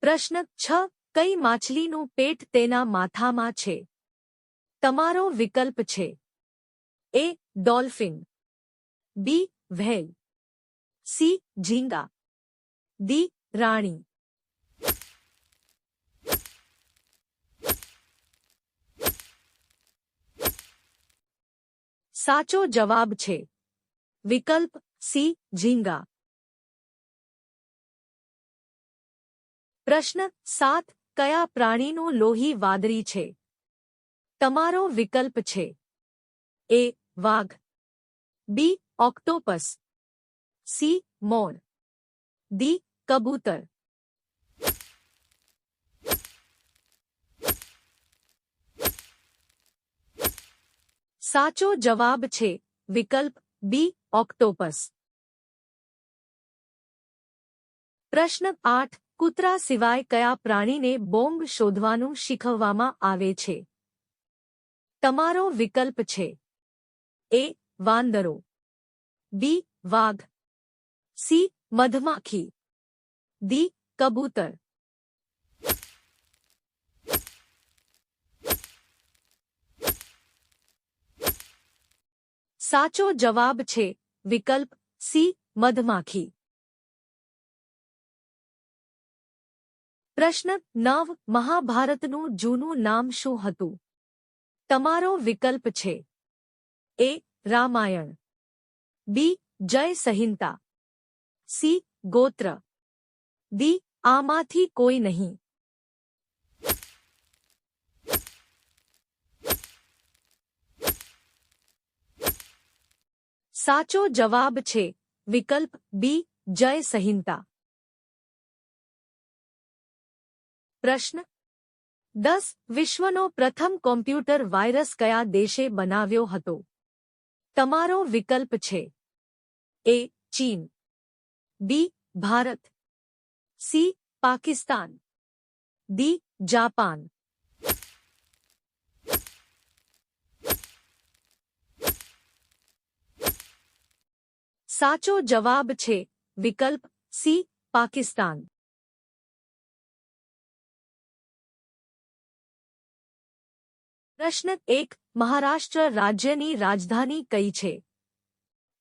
S1: પ્રશ્ન 6 કઈ માછલીનું પેટ તેના માથામાં છે? તમારો વિકલ્પ છે એ ડોલ્ફિન, બી વ્હેલ, સી ઝીંગા, ડી રાણી. સાચો જવાબ છે વિકલ્પ સી ઝીંગા. પ્રશ્ન 7 કયા પ્રાણીનું લોહી વાદળી છે? તમારો વિકલ્પ છે એ વાઘ, બી ઓક્ટોપસ, સી મોર, ડી કબૂતર. સાચો જવાબ છે વિકલ્પ બી ઓક્ટોપસ. પ્રશ્ન 8 કૂતરા સિવાય કયા પ્રાણીને બોમ્બ શોધવાનું શીખવવામાં આવે છે? તમારો વિકલ્પ છે એ વાંદરો, બી વાઘ, સી મધમાખી, ડી કબૂતર. સાચો જવાબ છે વિકલ્પ સી મધમાખી. પ્રશ્ન 9 મહાભારતનું જૂનું નામ શું હતું? તમારો વિકલ્પ છે એ રામાયણ, બી જય સંહિતા, સી ગોત્ર, ડી આમાંથી કોઈ નહીં. સાચો જવાબ છે વિકલ્પ બી જય સંહિતા. પ્રશ્ન 10 વિશ્વનો પ્રથમ કોમ્પ્યુટર વાયરસ કયા દેશે બનાવ્યો હતો? તમારો વિકલ્પ છે એ ચીન, B Bharat, C Pakistan, D Japan. સાચો જવાબ છે વિકલ્પ સી પાકિસ્તાન. પ્રશ્ન 1 મહારાષ્ટ્ર રાજ્યની રાજધાની કઈ છે?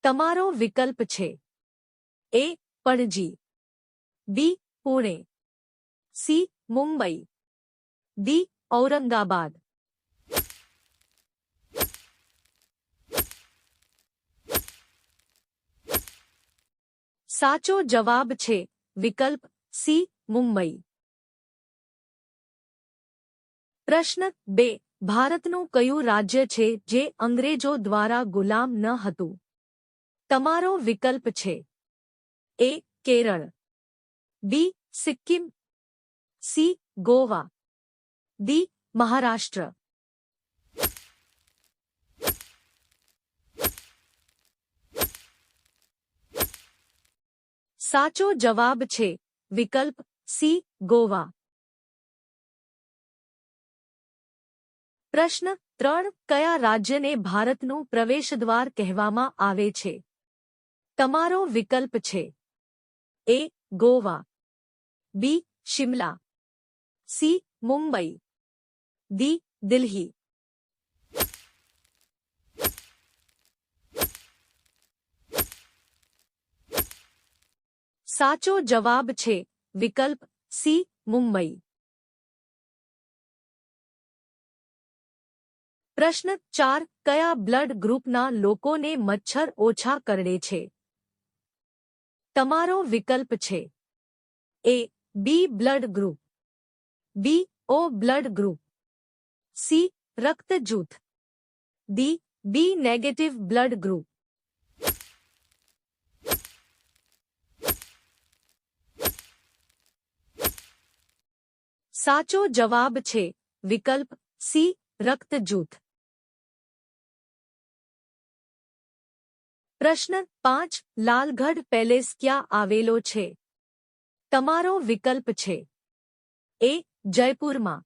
S1: તમારો વિકલ્પ છે એ પણજી, બી પુણે, સી મુંબઈ, ડી ઔરંગાબાદ. સાચો જવાબ છે વિકલ્પ સી મુંબઈ. પ્રશ્ન 2 ભારતનું કયું રાજ્ય છે જે અંગ્રેજો દ્વારા ગુલામ ન હતું? તમારો વિકલ્પ છે એ કેરળ, બી સિક્કિમ, સી ગોવા, ડી મહારાષ્ટ્ર. સાચો જવાબ છે વિકલ્પ સી ગોવા. પ્રશ્ન 3 કયા રાજ્યને ભારતનું પ્રવેશદ્વાર કહેવામાં આવે છે? તમારો વિકલ્પ છે એ ગોવા, બી શિમલા, સી મુંબઈ, ડી દિલ્હી. સાચો જવાબ છે વિકલ્પ સી મુંબઈ. પ્રશ્ન 4. કયા બ્લડ ગ્રુપના લોકોને મચ્છર ઓછા કરડે છે? તમારો વિકલ્પ છે A B blood group, B O blood group, C રક્ત જૂથ, D B negative blood group. સાચો જવાબ છે વિકલ્પ સી રક્ત જૂથ. પ્રશ્ન 5. લાલગઢ પેલેસ ક્યાં આવેલો છે? તમારો વિકલ્પ છે એ જયપુરમાં,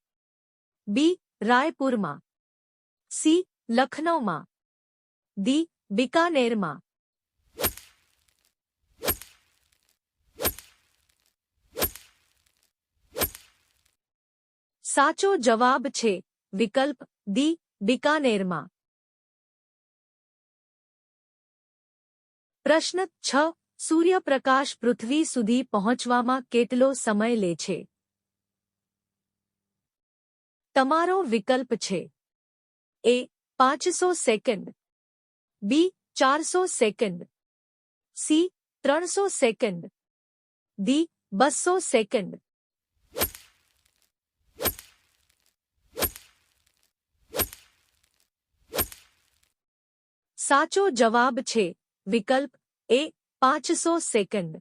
S1: બી રાયપુરમાં, સી લખનૌમાં, ડી બિકાનેરમાં. સાચો જવાબ છે વિકલ્પ ડી બિકાનેરમાં. પ્રશ્ન 6. સૂર્યપ્રકાશ પૃથ્વી સુધી પહોંચવામાં કેટલો સમય લે છે? તમારો વિકલ્પ છે એ 500 સેકન્ડ, બી 400 second, C 300 second, D 200 second. સાચો જવાબ છે વિકલ્પ એ 500 સેકન્ડ.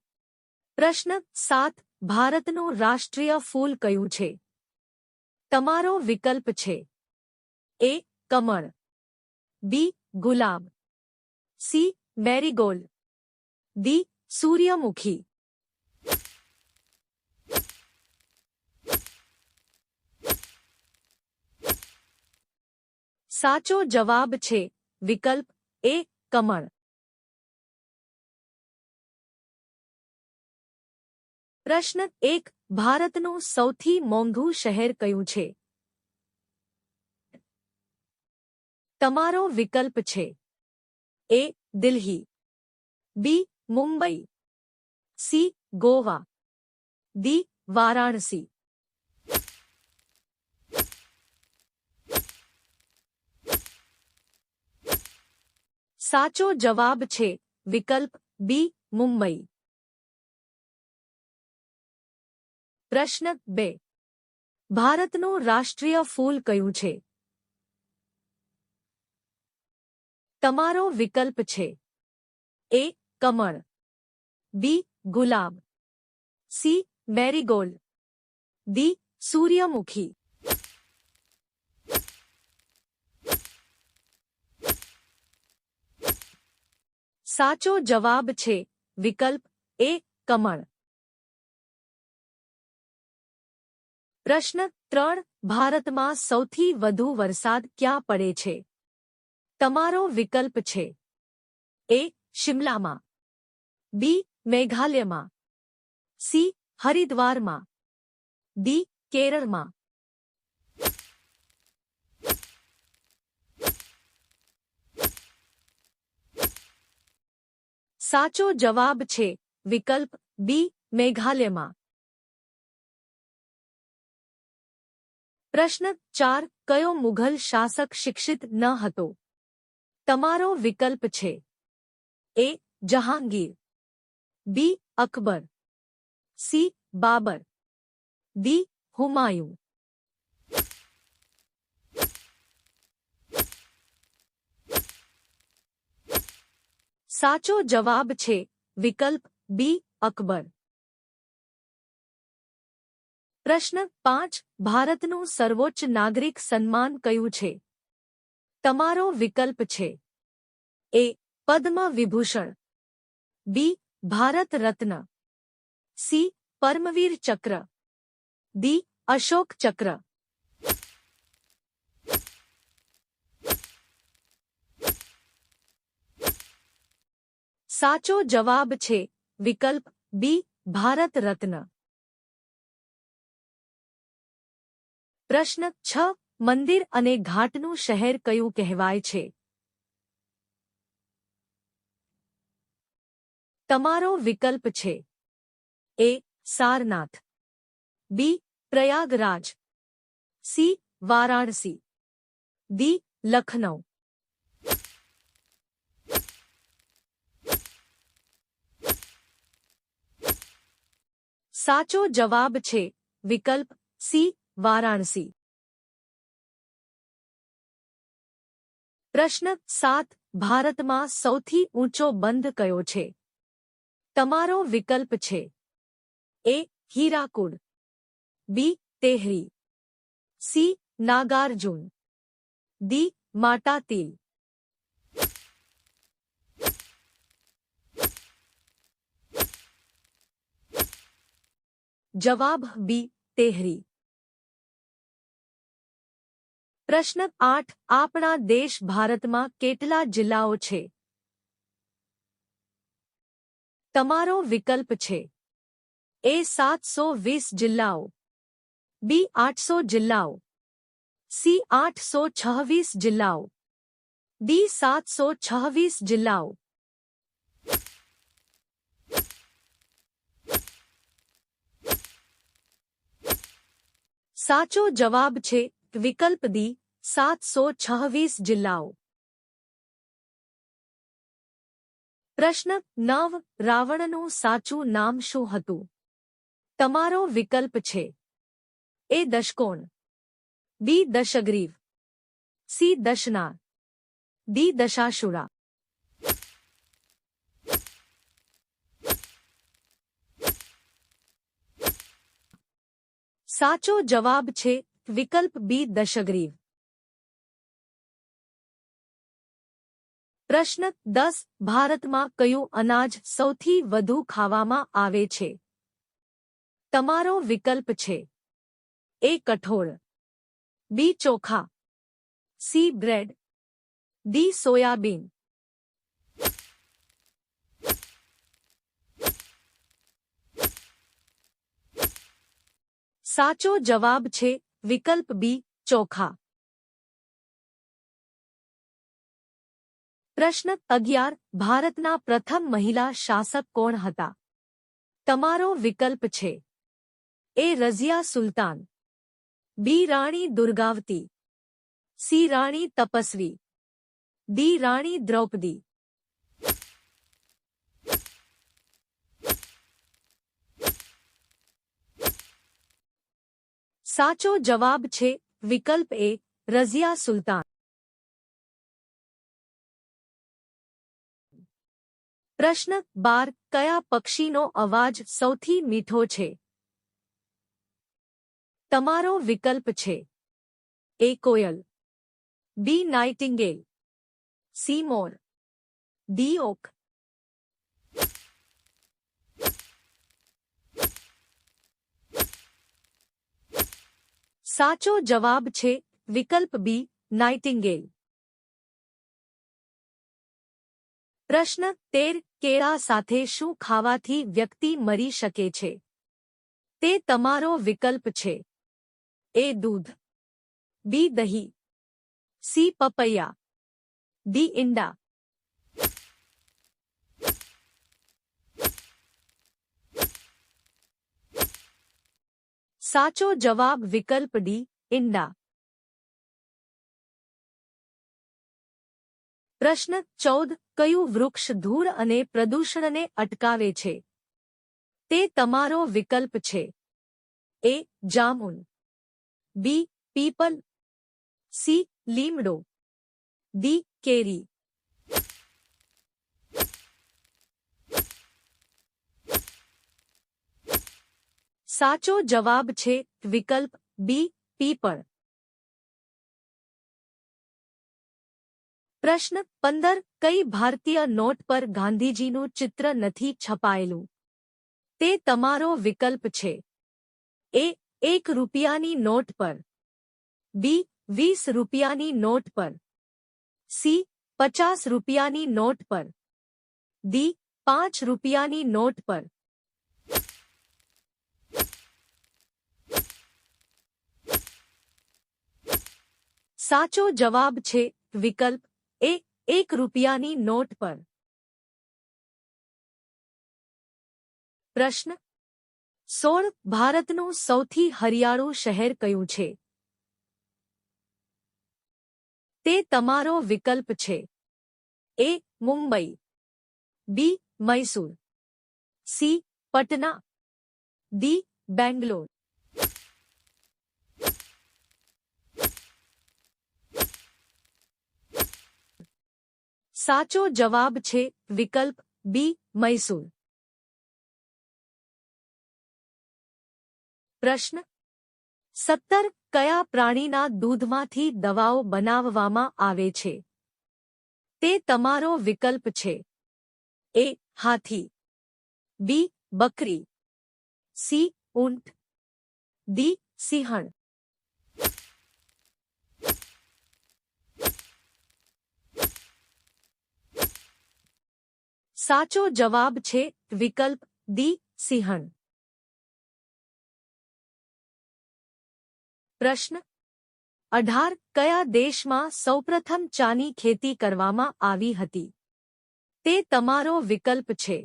S1: પ્રશ્ન 7. ભારતનું રાષ્ટ્રીય ફૂલ કયું છે? તમારો વિકલ્પ છે એ કમળ, બી ગુલાબ, સી મેરીગોલ્ડ, ડી સૂર્યમુખી. સાચો જવાબ છે વિકલ્પ એ કમળ. પ્રશ્ન 1. ભારતનું સૌથી મોંઘું શહેર કયું છે? તમારો વિકલ્પ છે એ દિલ્હી, બી મુંબઈ, સી ગોવા, ડી વારાણસી. સાચો જવાબ છે વિકલ્પ બી મુંબઈ. પ્રશ્ન 2. ભારતનું રાષ્ટ્રીય ફૂલ કયું છે? તમારો વિકલ્પ છે એ કમળ, બી ગુલાબ, સી મેરીગોલ્ડ, ડી સૂર્યમુખી. સાચો જવાબ છે વિકલ્પ એ કમળ. પ્રશ્ન 3. ભારતમાં સૌથી વધુ વરસાદ ક્યાં પડે છે? તમારો વિકલ્પ છે એ શિમલામાં, બી મેઘાલયમાં, સી હરિદ્વારમાં, ડી કેરળમાં. સાચો જવાબ છે વિકલ્પ બી મેઘાલયમાં. પ્રશ્ન 4. કયો મુઘલ શાસક શિક્ષિત ન હતો? તમારો વિકલ્પ છે એ જહાંગીર, બી અકબર, સી બાબર, ડી હુમાયું. સાચો જવાબ છે વિકલ્પ બી અકબર. પ્રશ્ન 5. ભારતનું સર્વોચ્ચ નાગરિક સન્માન કયું છે? તમારો વિકલ્પ છે એ પદ્મ વિભૂષણ, બી ભારત રત્ન, સી પરમવીર ચક્ર, ડી અશોક ચક્ર. સાચો જવાબ છે વિકલ્પ બી ભારત રત્ન. પ્રશ્ન 6. મંદિર અને ઘાટનું શહેર કયું કહેવાય છે? તમારો વિકલ્પ છે ए सारनाथ, बी प्रयागराज, सी वाराणसी, डी लखनऊ। साचो जवाब छे विकल्प सी वाराणसी। प्रश्न 7 भारतमां सौथी ऊंचो बंध कयो छे? तमारो विकल्प छे ए हीराकुड, बी तेहरी, सी नागार्जुन, डी माटातील। जवाब बी तेहरी। प्रश्न 8 आपणा देश भारतमां केटला जिल्लाओ छे? तमारो विकल्प छे ए 720 जिल्लाओ, बी 800 जिल्लाओ, सी 826 जिल्लाओ, डी 726 जिल्लाओ। साचो जवाब छे विकल्प डी 726 जिल्लाओ। प्रश्न 9 रावणનું સાચું નામ શું હતું? તમારો વિકલ્પ છે એ દશકોણ, બી દશગ્રીવ, सी दशनार, डी दशाशुरा। साचो जवाब छे विकल्प बी दशग्रीव। प्रश्न 10 भारतमां कयुं अनाज सौथी वधु खावामां आवे छे? तमारो विकल्प छे ए कठोळ, बी चोखा, सी ब्रेड, डी सोयाबीन। साचो जवाब छे विकल्प बी चोखा। प्रश्न 11 भारतना प्रथम महिला शासक कोण हता? तमारो विकल्प छे ए रज़िया सुल्तान, बी राणी दुर्गावती, सी राणी तपस्वी, डी राणी द्रौपदी। साचो जवाब छे विकल्प ए रज़िया सुल्तान। प्रश्न 12 कया पक्षीनो अवाज सौथी मीठो छे? तमारो विकल्प छे ए कोयल, बी नाइटिंगेल, सी मोर, डी ओक। साचो जवाब छे विकल्प बी नाइटिंगेल। प्रश्न 13 केळा साथे शुं खावाथी व्यक्ति मरी शके छे? ते तमारो विकल्प छे ए दूध, बी दही, सी पपैया, डी ईंडा। साचो जवाब विकल्प डी ईंडा। प्रश्न 14 कयुं वृक्ष धूळ अने प्रदूषणने अटकावे छे? ते तमारो विकल्प छे ए जामुन, बी पीपल, सी लीमड़ो, डी केरी। साचो जवाब छे विकल्प बी पीपल। प्रश्न 15 कई भारतीय नोट पर गांधीजीનું चित्र નથી છપાયેલું? તે તમારો વિકલ્પ છે એ 1 રૂપિયાની નોટ પર, બી 20 રૂપિયાની નોટ પર, सी 50 રૂપિયાની નોટ પર, डी 5 રૂપિયાની નોટ પર। સાચો જવાબ છે વિકલ્પ ए 1 રૂપિયાની નોટ પર। प्रश्न 16 ભારતનું સૌથી હરિયાળું શહેર કયું છે? તે તમારો વિકલ્પ છે. એ. મુંબઈ, બી. મૈસૂર, સી. પટના, ડી. બેંગ્લોર. સાચો જવાબ છે વિકલ્પ બી. મૈસૂર. પ્રશ્ન 17 કયા પ્રાણીના દૂધમાંથી દવાઓ બનાવવામાં આવે છે? તે તમારો વિકલ્પ છે. એ. હાથી, બી. બકરી, સી. ઊંટ, ડી. સિંહણ. સાચો જવાબ છે વિકલ્પ ડી. સિંહણ. પ્રશ્ન 18 કયા દેશમાં સૌપ્રથમ ચાની ખેતી કરવામાં આવી હતી? તે તમારો વિકલ્પ છે.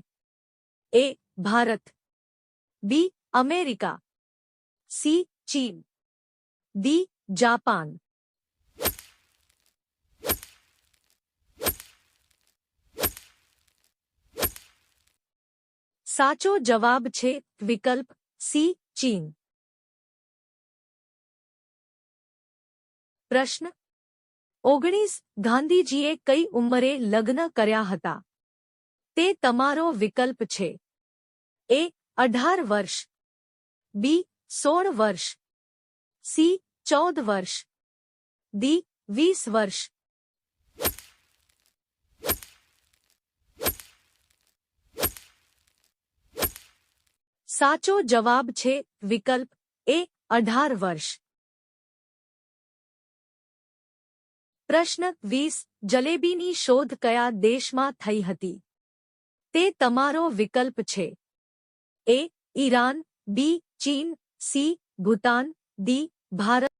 S1: A. Bharat, B. America, C. ચીન, ડી. જાપાન. સાચો જવાબ છે વિકલ્પ સી. ચીન. પ્રશ્ન 19 ગાંધીજીએ કઈ ઉંમરે લગ્ન કર્યા હતા? તે તમારો વિકલ્પ છે. એ. 18 વર્ષ, બી. 16 વર્ષ, સી. 14 વર્ષ, ડી. 20 વર્ષ. સાચો જવાબ છે વિકલ્પ એ. 18 વર્ષ. પ્રશ્ન 20 જલેબીની શોધ કયા દેશમાં થઈ હતી? તે તમારો વિકલ્પ છે. એ. ઈરાન, બી. ચીન, સી. ભૂતાન, ડી. ભારત.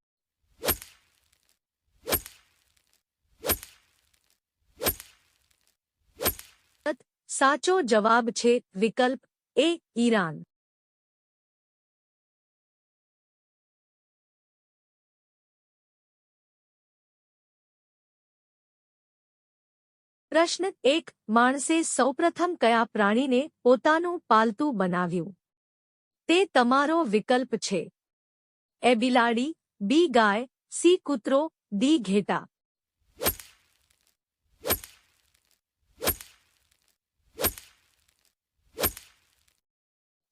S1: સાચો જવાબ છે વિકલ્પ એ. ઈરાન. પ્રશ્ન 1 માણસે સૌપ્રથમ કયા પ્રાણીને પોતાનું પાલતું બનાવ્યું? તે તમારો વિકલ્પ છે. એ. બિલાડી, બી. ગાય, સી. કૂતરો, ડી. ઘેટા.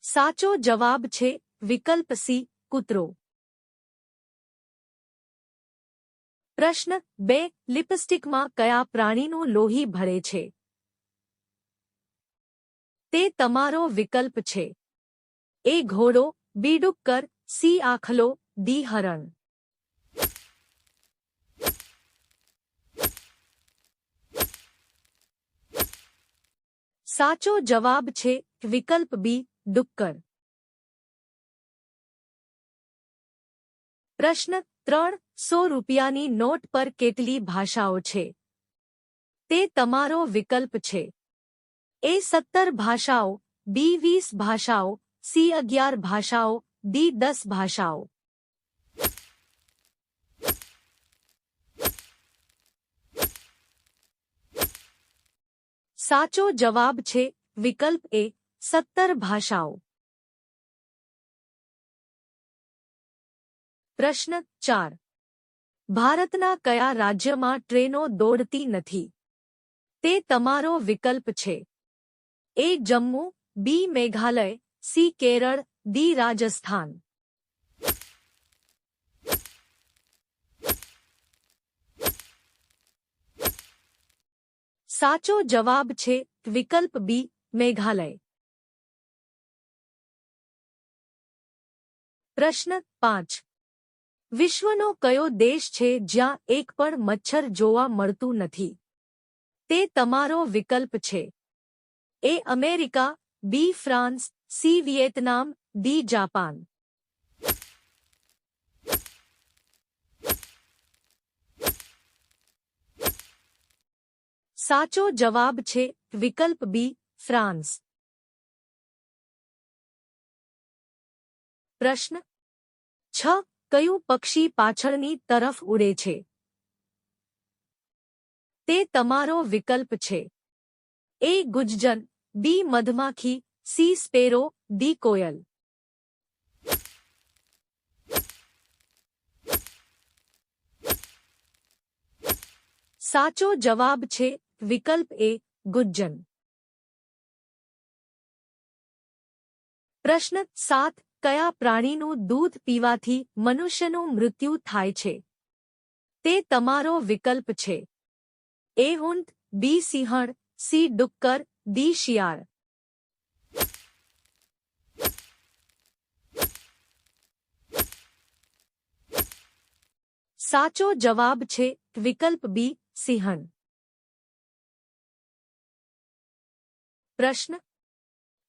S1: સાચો જવાબ છે વિકલ્પ સી. કૂતરો. પ્રશ્ન 2 લિપસ્ટિકમાં કયા પ્રાણીનું લોહી ભળે છે? તે તમારો વિકલ્પ છે. એ. ઘોડો, બી. ડુક્કર, સી. આખલો, ડી. હરણ. સાચો જવાબ છે વિકલ્પ બી. ડુક્કર. પ્રશ્ન 3 100 રૂપિયાની નોટ પર કેટલી ભાષાઓ છે? તે તમારો વિકલ્પ છે. એ. 17 ભાષાઓ, બી. 20 ભાષાઓ, સી. 11 ભાષાઓ, ડી. 10 ભાષાઓ. સાચો જવાબ છે વિકલ્પ એ. 17 ભાષાઓ. પ્રશ્ન 4 ભારતના કયા રાજ્યમાં ટ્રેનો દોડતી નથી? તે તમારો વિકલ્પ છે. એ. જમ્મુ, બી. મેઘાલય, સી. કેરળ, ડી. રાજસ્થાન. સાચો જવાબ છે વિકલ્પ બી. મેઘાલય. પ્રશ્ન 5 વિશ્વનો કયો દેશ છે જ્યાં એક પણ મચ્છર જોવા મળતું નથી? તે તમારો વિકલ્પ છે. A. America, B. France, C. Vietnam, D. Japan. સાચો જવાબ છે વિકલ્પ બી. ફ્રાન્સ. પ્રશ્ન 6. કયું પક્ષી પાછળની તરફ ઉડે છે? તે તમારો વિકલ્પ છે. એ. ગુજ્જર, બી. મધમાખી, સી. Sparrow, D. કોયલ. સાચો જવાબ છે વિકલ્પ એ. ગુજ્જર. પ્રશ્ન 7. કયા પ્રાણીનું દૂધ પીવાથી મનુષ્યનું મૃત્યુ થાય છે? તે તમારો વિકલ્પ છે. એ. ઊંટ, બી. સિંહણ, સી. ડુક્કર, ડી. શિયાળ. સાચો જવાબ છે વિકલ્પ બી. સિંહણ. પ્રશ્ન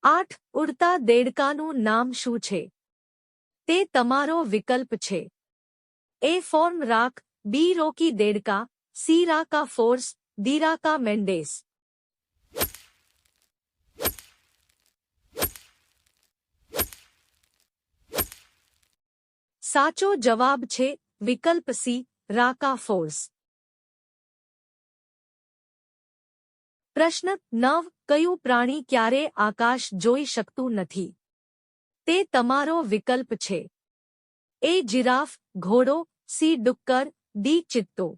S1: 8. ઉડતા દેડકાનું નામ શું છે? તે તમારો વિકલ્પ છે. એ. Form રાક, B. રોકી દેડકા, સી. રાકા ફોર્સ, ડી. રાકા મેન્ડેસ. સાચો જવાબ છે વિકલ્પ સી. રાકા ફોર્સ. પ્રશ્ન 9. કયું પ્રાણી ક્યારે આકાશ જોઈ શકતું નથી? તે તમારો વિકલ્પ છે. એ. જિરાફ, ઘોડો, સી. ડુક્કર, ડી. ચિત્તો.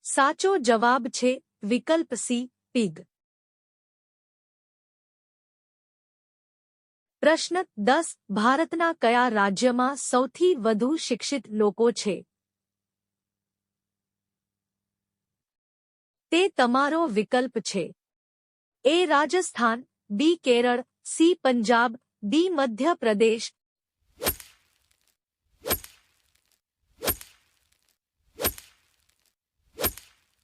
S1: સાચો જવાબ છે વિકલ્પ સી. પીગ. પ્રશ્ન 10. ભારતના કયા રાજ્યમાં સૌથી વધુ શિક્ષિત લોકો છે? તે તમારો વિકલ્પ છે. એ. રાજસ્થાન, બી. કેરળ, સી. પંજાબ, ડી. મધ્ય પ્રદેશ.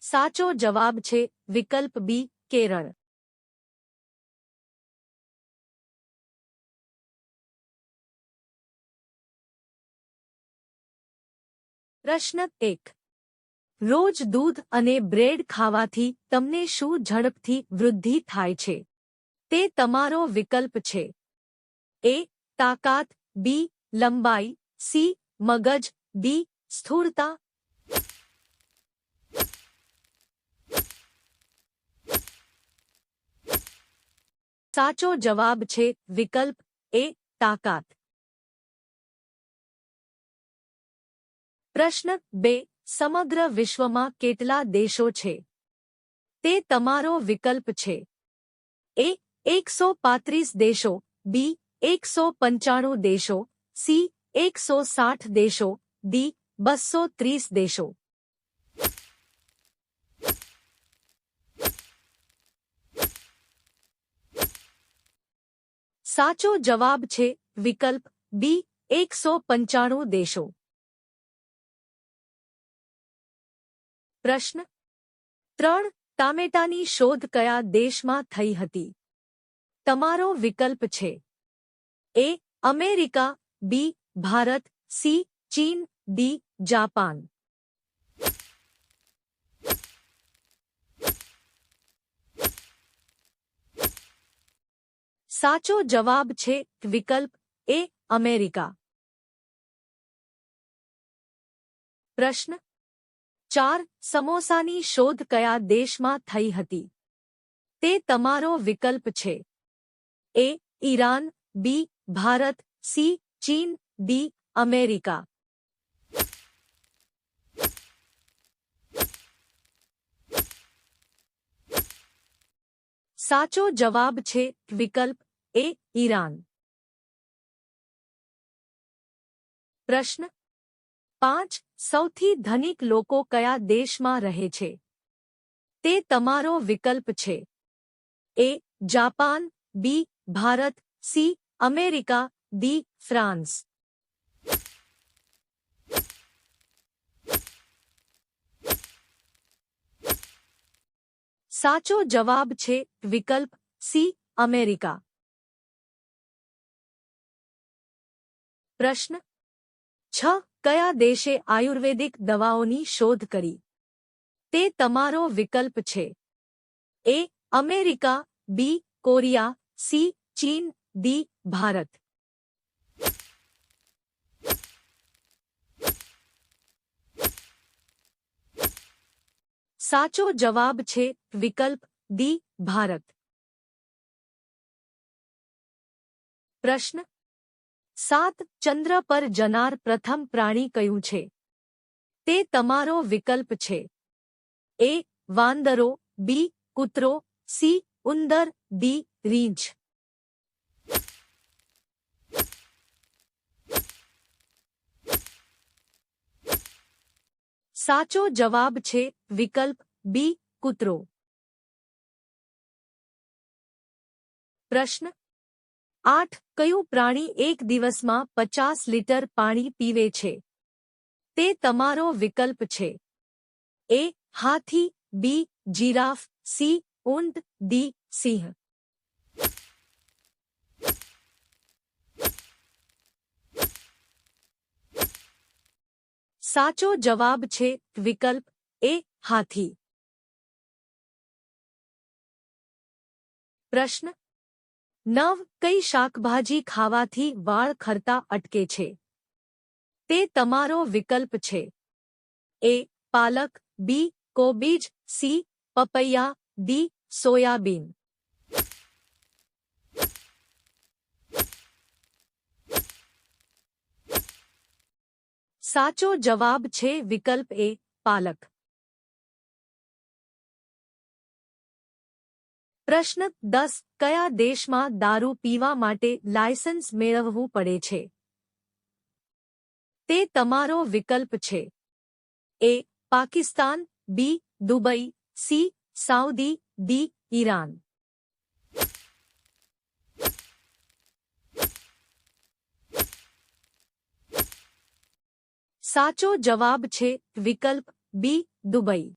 S1: સાચો જવાબ છે વિકલ્પ બી. કેરળ. પ્રશ્ન 1. રોજ દૂધ અને બ્રેડ ખાવાથી તમને શું ઝડપથી વૃદ્ધિ થાય છે? તે તમારો વિકલ્પ છે. એ. તાકાત, બી. લંબાઈ, સી. મગજ, ડી. સ્થૂળતા. સાચો જવાબ છે વિકલ્પ એ. તાકાત. પ્રશ્ન 2. સમગ્ર વિશ્વમાં કેટલા દેશો છે? તે તમારો વિકલ્પ છે. એ. 135 દેશો, બી. 195 દેશો, સી. 160 દેશો, ડી. 230 દેશો. સાચો જવાબ છે વિકલ્પ બી. 195 દેશો. પ્રશ્ન 3. ટામેટાની શોધ કયા દેશમાં થઈ હતી? તમારો વિકલ્પ છે. A. America, B. Bharat, C. ચીન, ડી. જાપાન. સાચો જવાબ છે વિકલ્પ એ. અમેરિકા. પ્રશ્ન 4. સમોસાની શોધ કયા દેશમાં થઈ હતી? તે તમારો વિકલ્પ છે. એ. ઈરાન, બી. ભારત, સી. ચીન, ડી. અમેરિકા. સાચો જવાબ છે વિકલ્પ એ. ઈરાન. પ્રશ્ન 5. સૌથી ધનિક લોકો કયા દેશમાં રહે છે? તે તમારો વિકલ્પ છે. A. Japan, B. Bharat, C. America, D. France. સાચો જવાબ છે વિકલ્પ સી. અમેરિકા. પ્રશ્ન 6. કયા દેશે આયુર્વેદિક દવાઓની શોધ કરી? તે તમારો વિકલ્પ છે. A America, B Korea, C ચીન, ડી ભારત. સાચો જવાબ છે વિકલ્પ ડી ભારત. પ્રશ્ન 7 ચંદ્ર પર જનાર પ્રથમ પ્રાણી કયું છે? તે તમારો વિકલ્પ છે. એ વાંદરો, બી કૂતરો, સી ઉંદર, ડી રીંછ. સાચો જવાબ છે વિકલ્પ બી કૂતરો. પ્રશ્ન 8 કયું પ્રાણી એક દિવસમાં 50 લીટર પાણી પીવે છે? તે તમારો વિકલ્પ છે. એ હાથી, બી જીરાફ, સી ઊંટ, ડી સિંહ. સાચો જવાબ છે વિકલ્પ એ હાથી. પ્રશ્ન 9 કઈ શાકભાજી ખાવાથી વાળ ખરતા અટકે છે? તે તમારો વિકલ્પ છે. એ પાલક, બી કોબીજ, સી પપૈયા, ડી સોયાબીન. સાચો જવાબ છે વિકલ્પ એ પાલક. પ્રશ્ન 10 કયા દેશમાં દારૂ પીવા માટે લાયસન્સ મેળવવું પડે છે? તે તમારો વિકલ્પ છે. A Pakistan, B Dubai, C Saudi, D Iran. સાચો જવાબ છે વિકલ્પ બી દુબઈ.